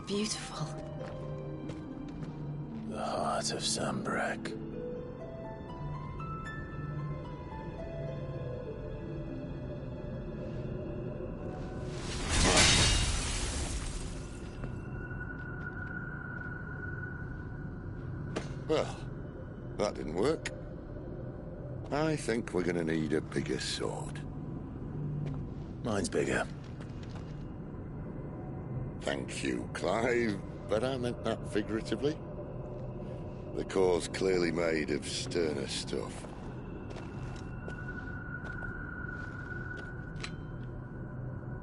Beautiful. The heart of Sanbreque. Well, that didn't work. I think we're gonna need a bigger sword. Mine's bigger. Thank you, Clive, but I meant that figuratively. The core's clearly made of sterner stuff.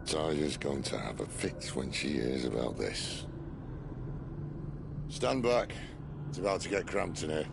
Taya's going to have a fit when she hears about this. Stand back. It's about to get cramped in here.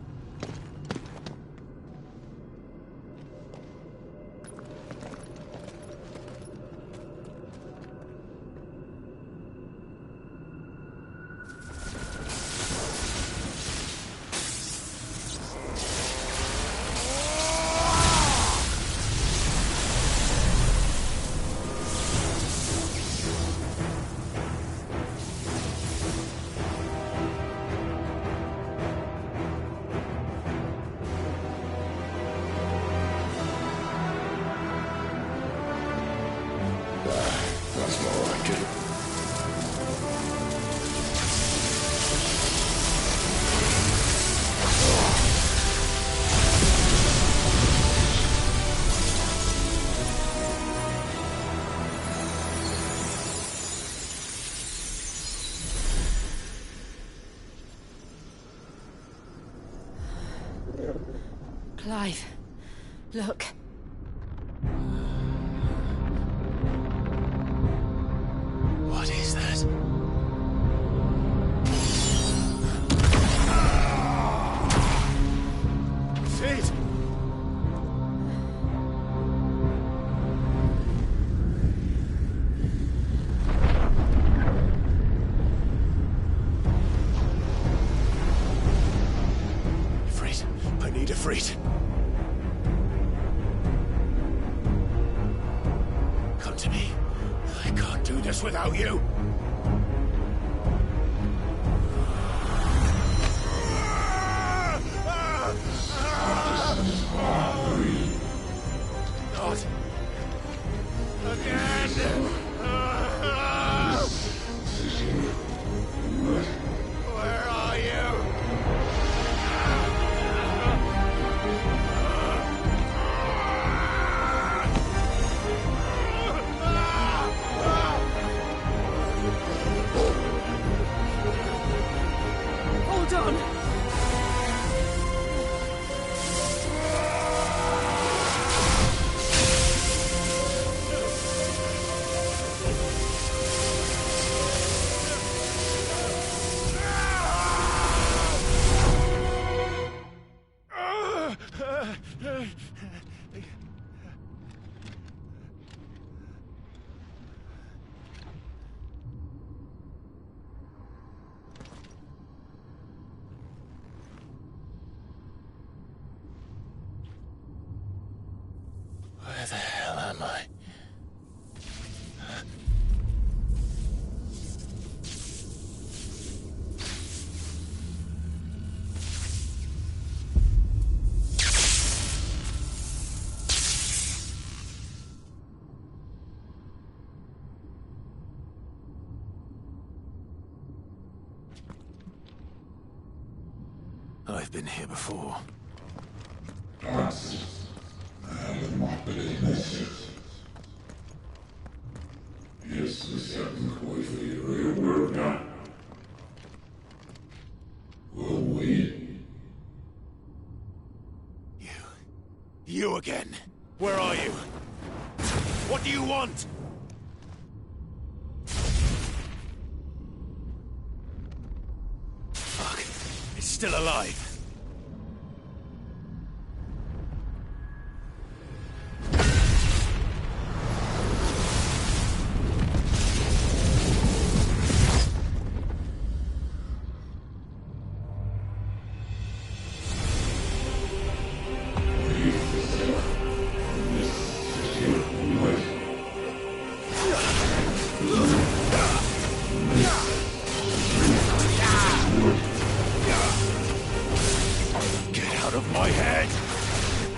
Clive, look. What is that? Sid! Ifrit, I need Ifrit. Come to me. I can't do this without you. Not again. Where are you? Hold on! Where the hell am I? I've been here before. You again. Where are you? What do you want? Fuck. It's still alive.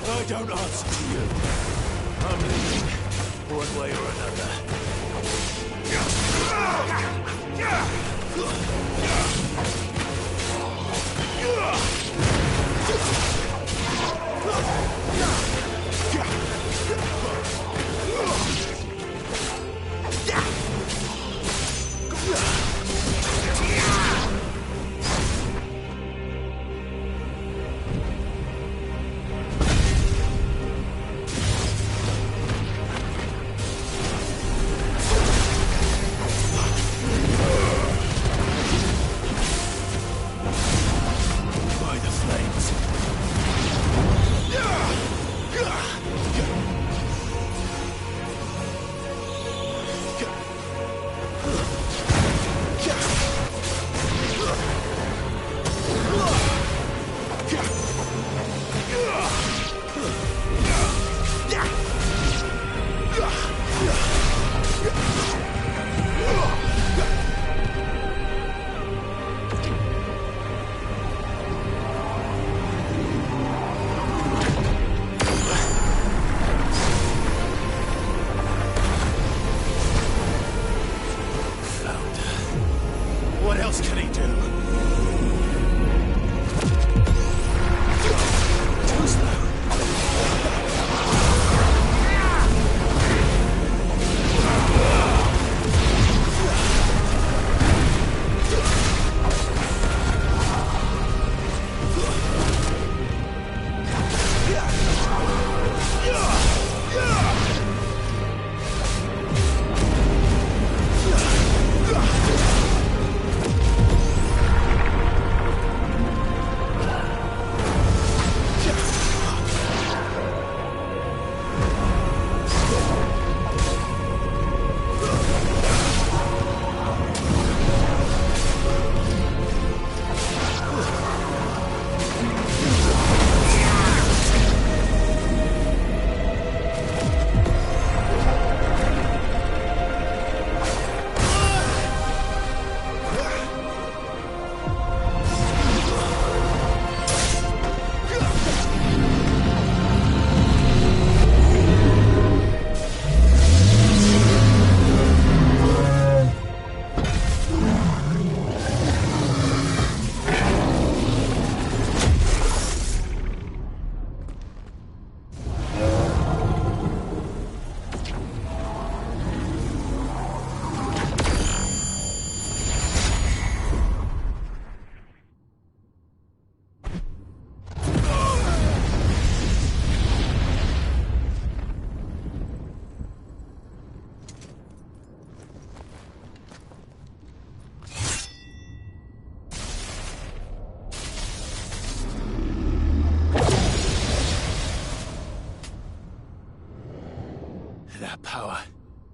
I don't answer to you. I'm leaving, one way or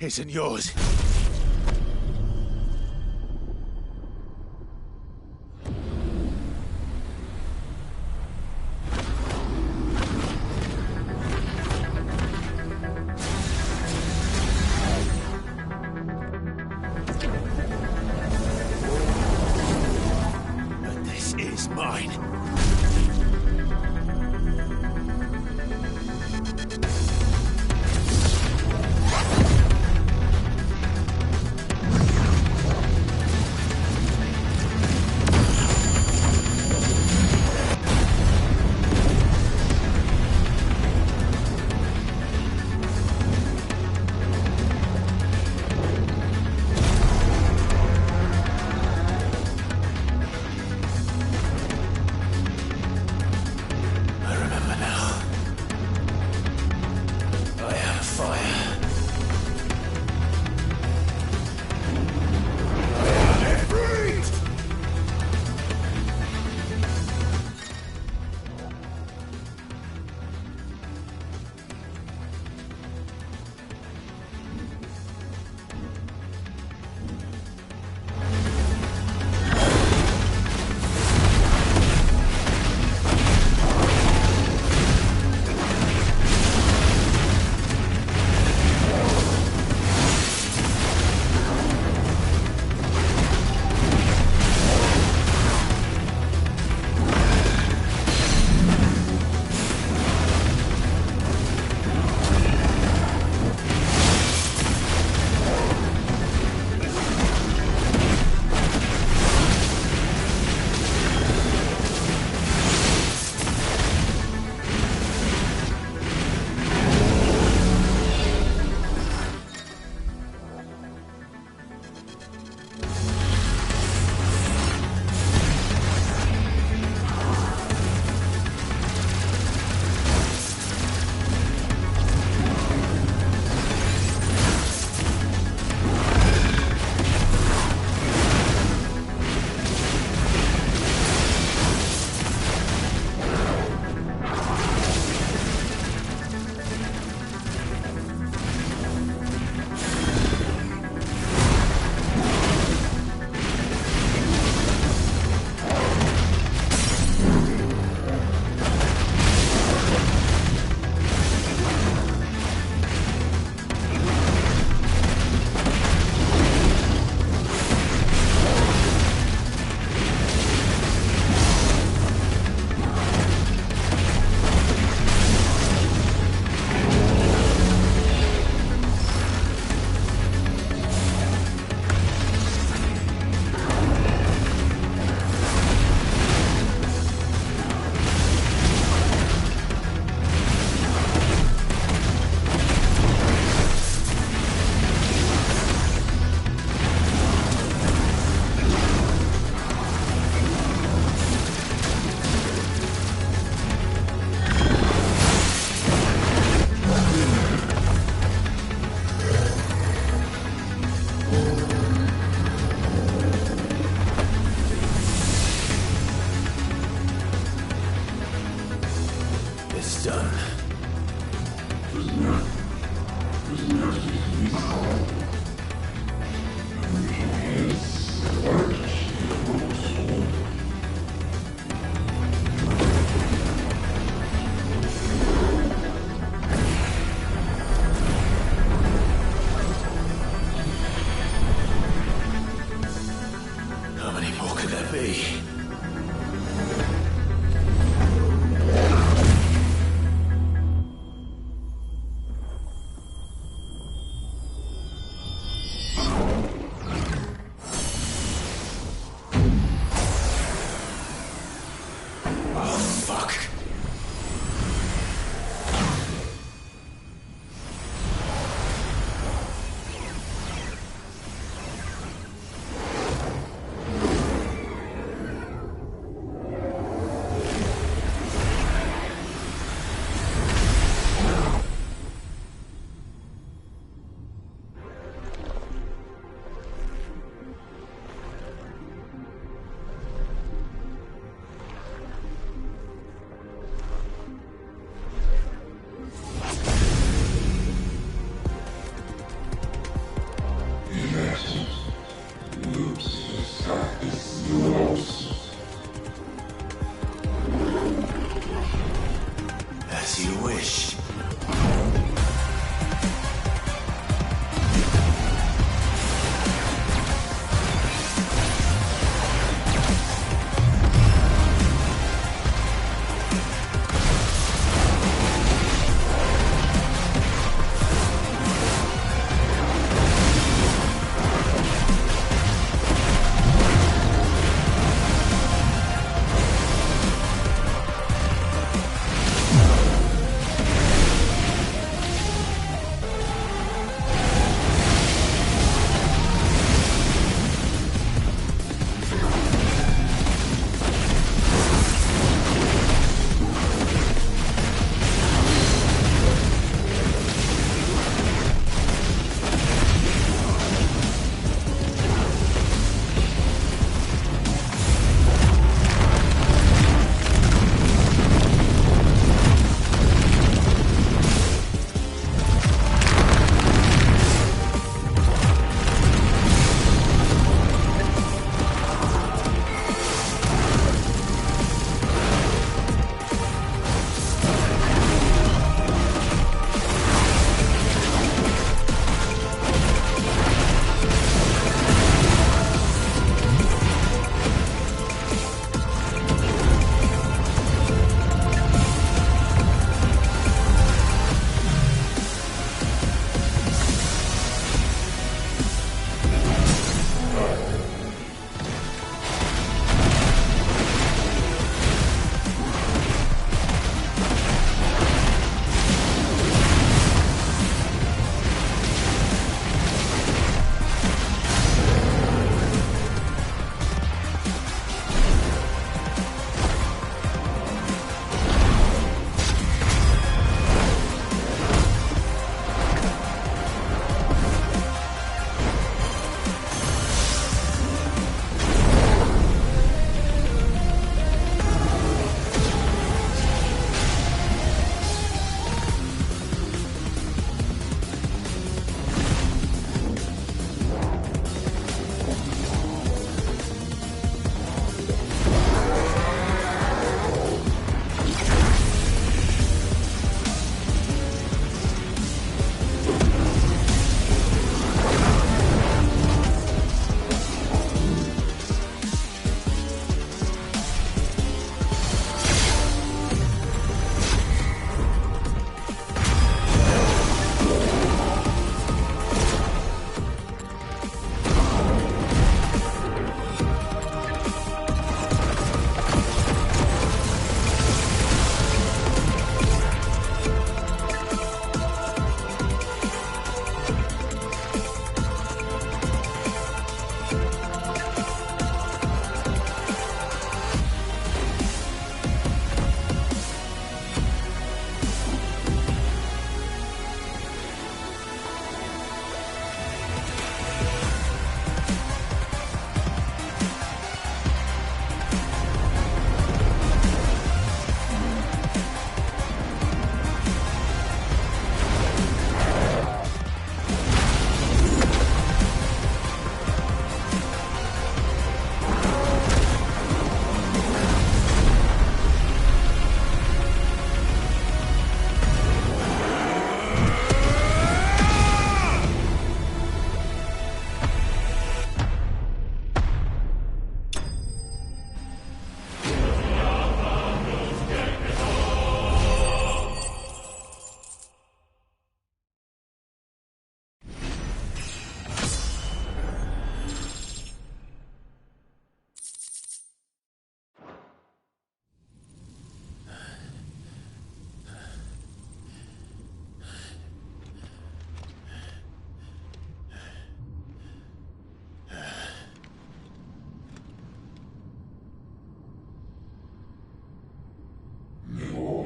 isn't yours. But this is mine. As you wish.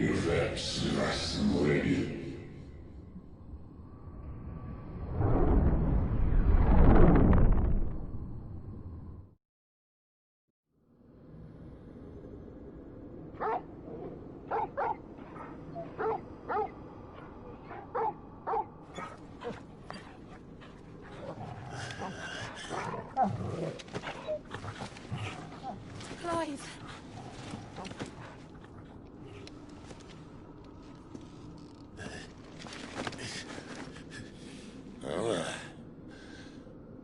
Effects less than ready. Clive.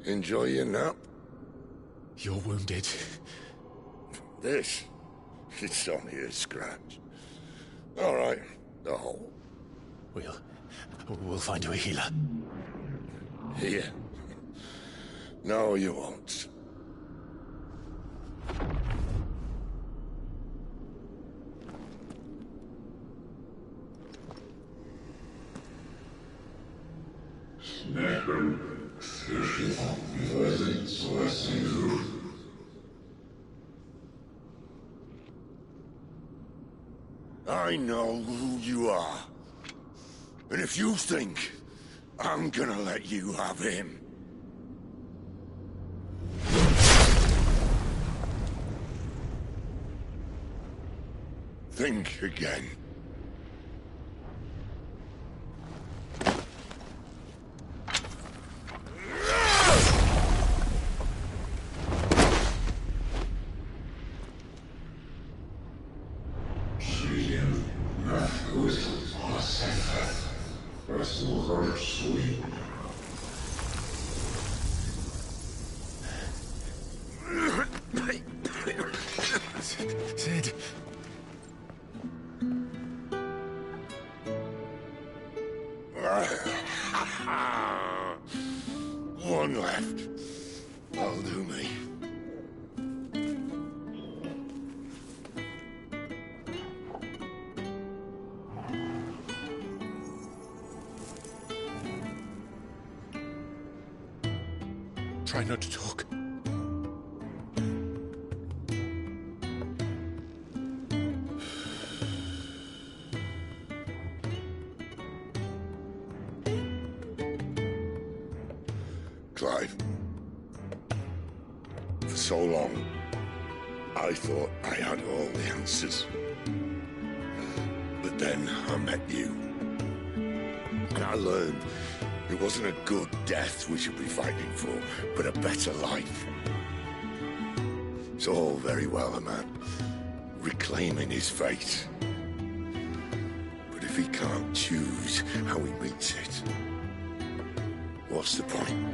Enjoy your nap? You're wounded. This? It's only a scratch. All right, the hole. We'll find you a healer. Here? No, you won't. I know who you are. And if you think I'm gonna let you have him... think again. Sid. One left. That'll do me. Try not to talk. Clive. For so long, I thought I had all the answers. But then I met you. And I learned it wasn't a good death we should be fighting for, but a better life. It's all very well, a man reclaiming his fate. But if he can't choose how he meets it, what's the point?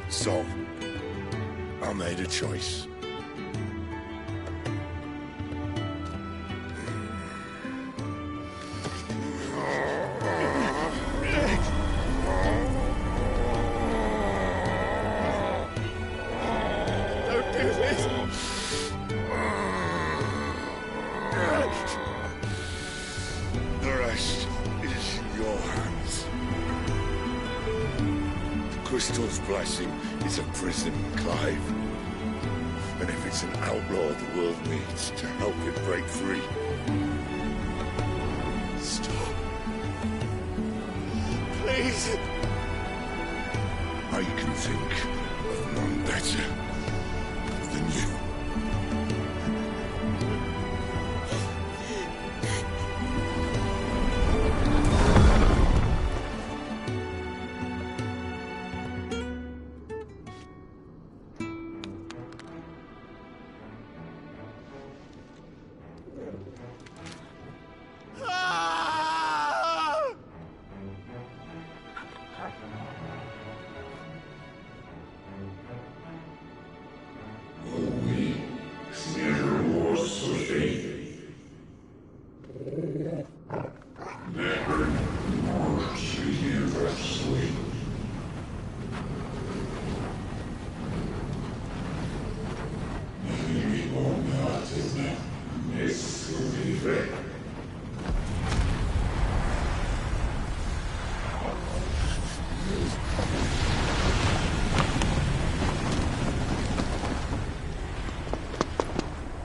So, I made a choice. Don't do this! The rest is in your hands. The Crystal's blessing is a prison, Clive. And if it's an outlaw the world needs to help it break free... Stop. Please! I can think of none better than you.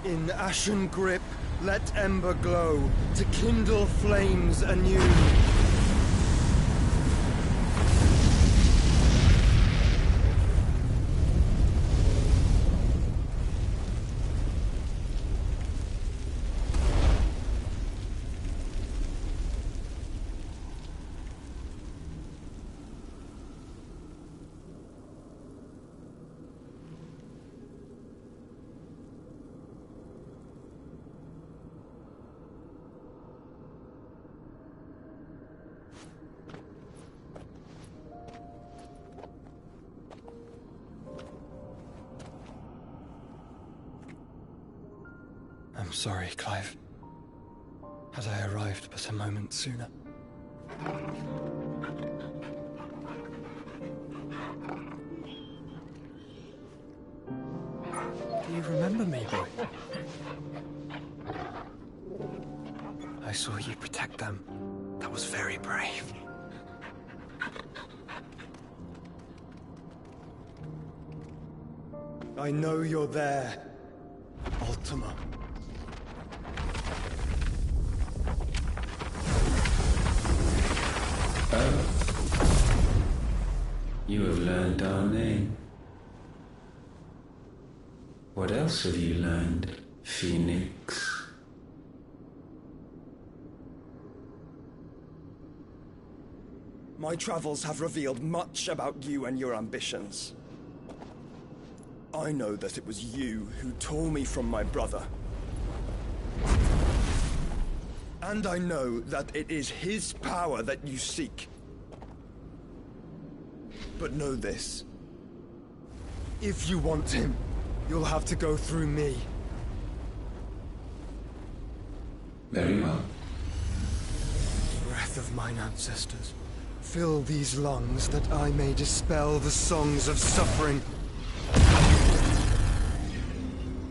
In ashen grip, let ember glow, to kindle flames anew. I'm sorry, Clive. Had I arrived but a moment sooner. Do you remember me, boy? I saw you protect them. That was very brave. I know you're there, Ultima. You have learned our name. What else have you learned, Phoenix? My travels have revealed much about you and your ambitions. I know that it was you who tore me from my brother. And I know that it is his power that you seek. But know this. If you want him, you'll have to go through me. Very well. Breath of mine ancestors, fill these lungs that I may dispel the songs of suffering.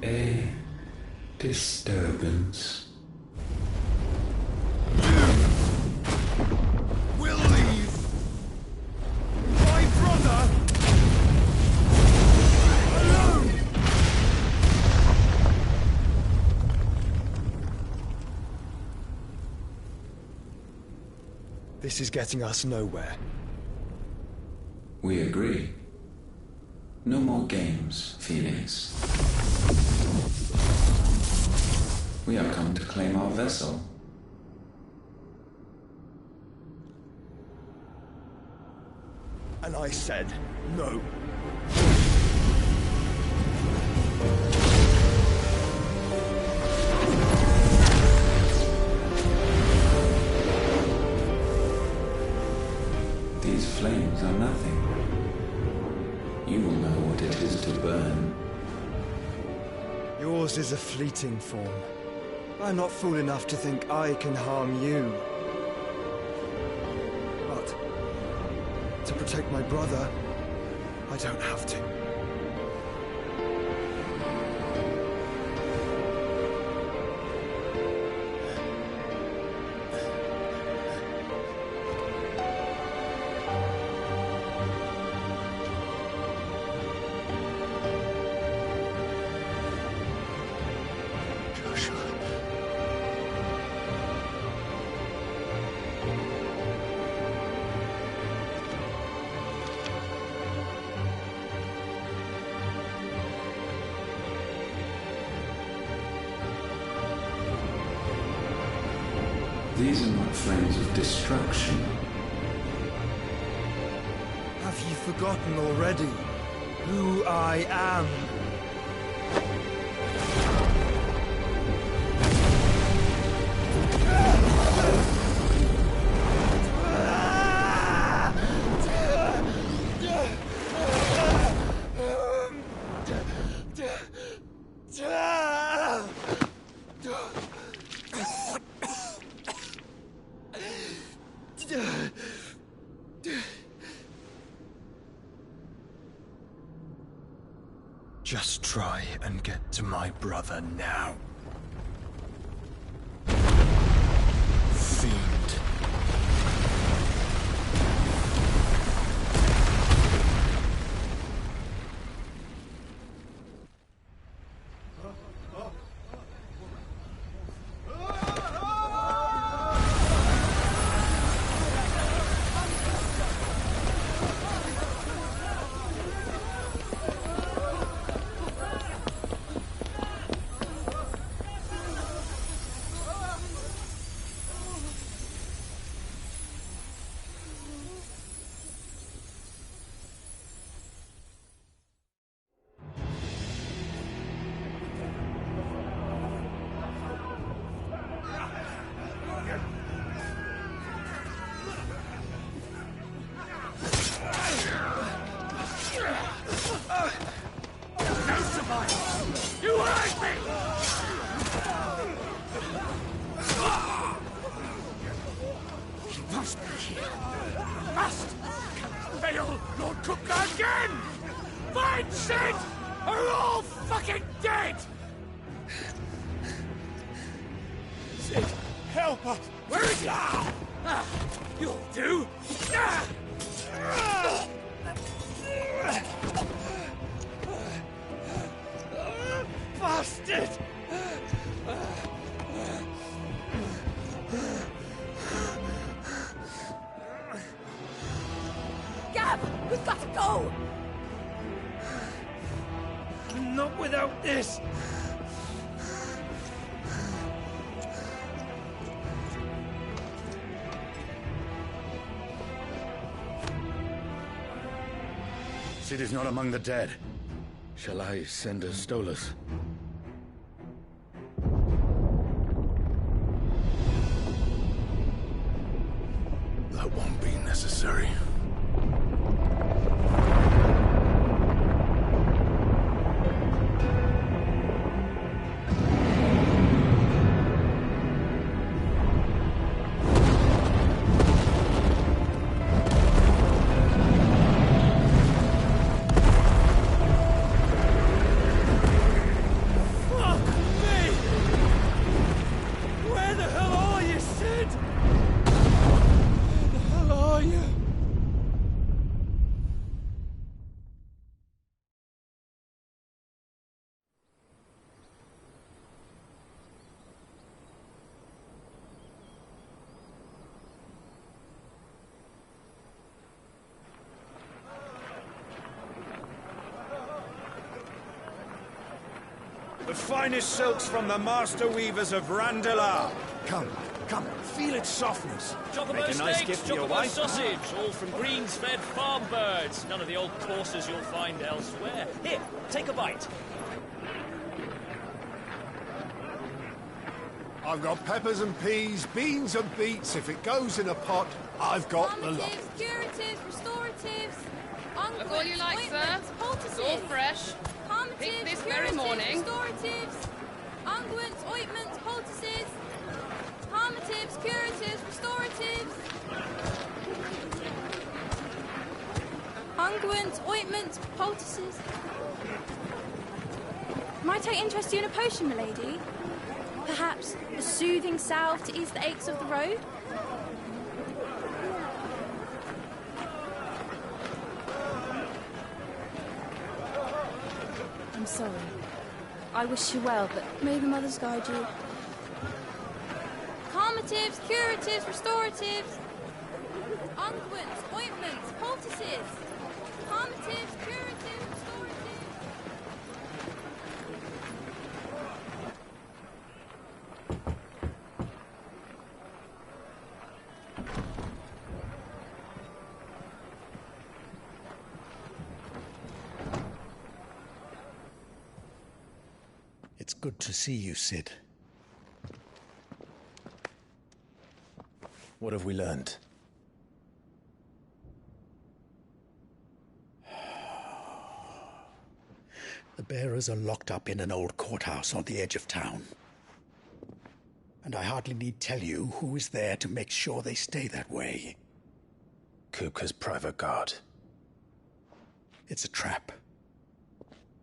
A disturbance. Will leave my brother alone. This is getting us nowhere. We agree. No more games, Phoenix. We have come to claim our vessel. And I said no. These flames are nothing. You will know what it is to burn. Yours is a fleeting form. I'm not fool enough to think I can harm you. But to protect my brother, I don't have to. These are not flames of destruction. Have you forgotten already who I am? Just try and get to my brother now. Fiend. You hurt me! Sid are all fucking dead! Sid, help us! Where is he? You'll do! Bastard! Gab, we've got to go! Not without this! Sid is not among the dead. Shall I send a Stolas? That won't be necessary. The finest silks from the master weavers of Randalar. Come, feel its softness. Chocobo Make a nice steaks, gift for your chocobo wife. sausage, all from greens-fed farm birds. None of the old courses you'll find elsewhere. Here, take a bite. I've got peppers and peas, beans and beets. If it goes in a pot, I've got the lot. Curatives, restoratives, Look all you like, sir. It's all fresh. Picked this very morning. Restoratives, unguents, ointments, poultices, palmatives, curatives, restoratives, unguents, ointments, poultices. Might I interest you in a potion, milady? Perhaps a soothing salve to ease the aches of the road? I'm sorry. I wish you well, but may the mothers guide you. Palmatives, curatives, restoratives, unguents, ointments, poultices, palmatives, curatives, restoratives. It's good to see you, Sid. What have we learned? The bearers are locked up in an old courthouse on the edge of town. And I hardly need tell you who is there to make sure they stay that way. Kupka's private guard. It's a trap.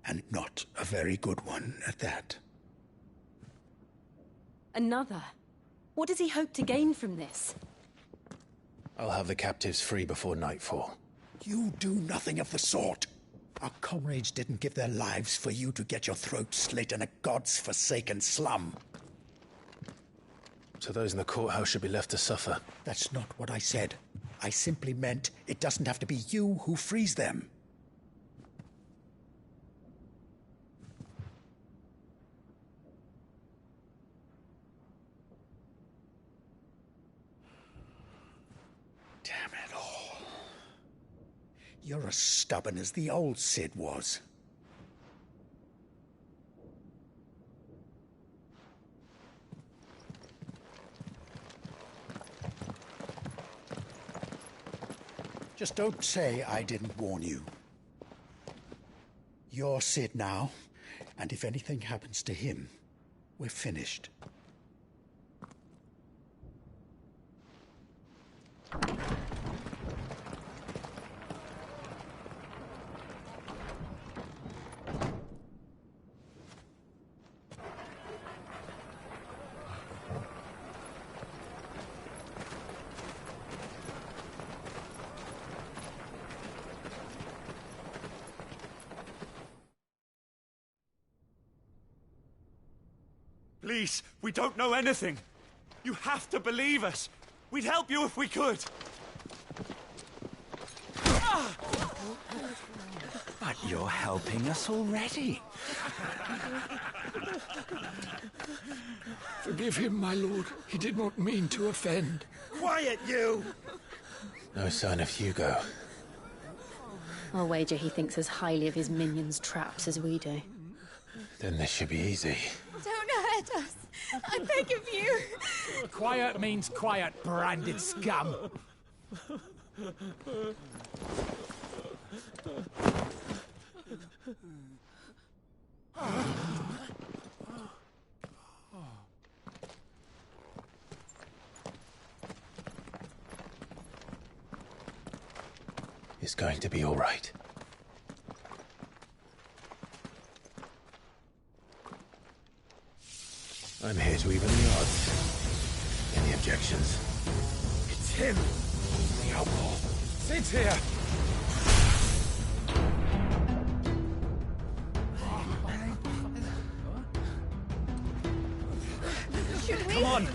And not a very good one at that. Another? What does he hope to gain from this? I'll have the captives free before nightfall. You do nothing of the sort. Our comrades didn't give their lives for you to get your throat slit in a god's forsaken slum. So those in the courthouse should be left to suffer. That's not what I said. I simply meant it doesn't have to be you who frees them. Damn it all. You're as stubborn as the old Sid was. Just don't say I didn't warn you. You're Sid now, and if anything happens to him, we're finished. Please, we don't know anything. You have to believe us. We'd help you if we could. But you're helping us already. Forgive him, my lord. He did not mean to offend. Quiet, you! No sign of Hugo. I'll wager he thinks as highly of his minions' traps as we do. Then this should be easy. Don't hurt us. I beg of you. Quiet means quiet, branded scum. It's going to be all right. I'm here to even the odds. Any objections? It's him! The outlaw. Sid's here! Should we? Come on!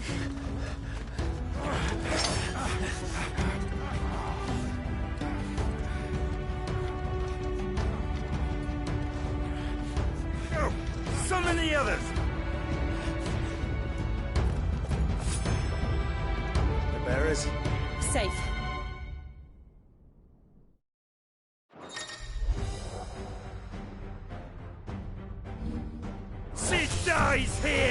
Go! Summon the others! The bearers? Safe. Sid dies here!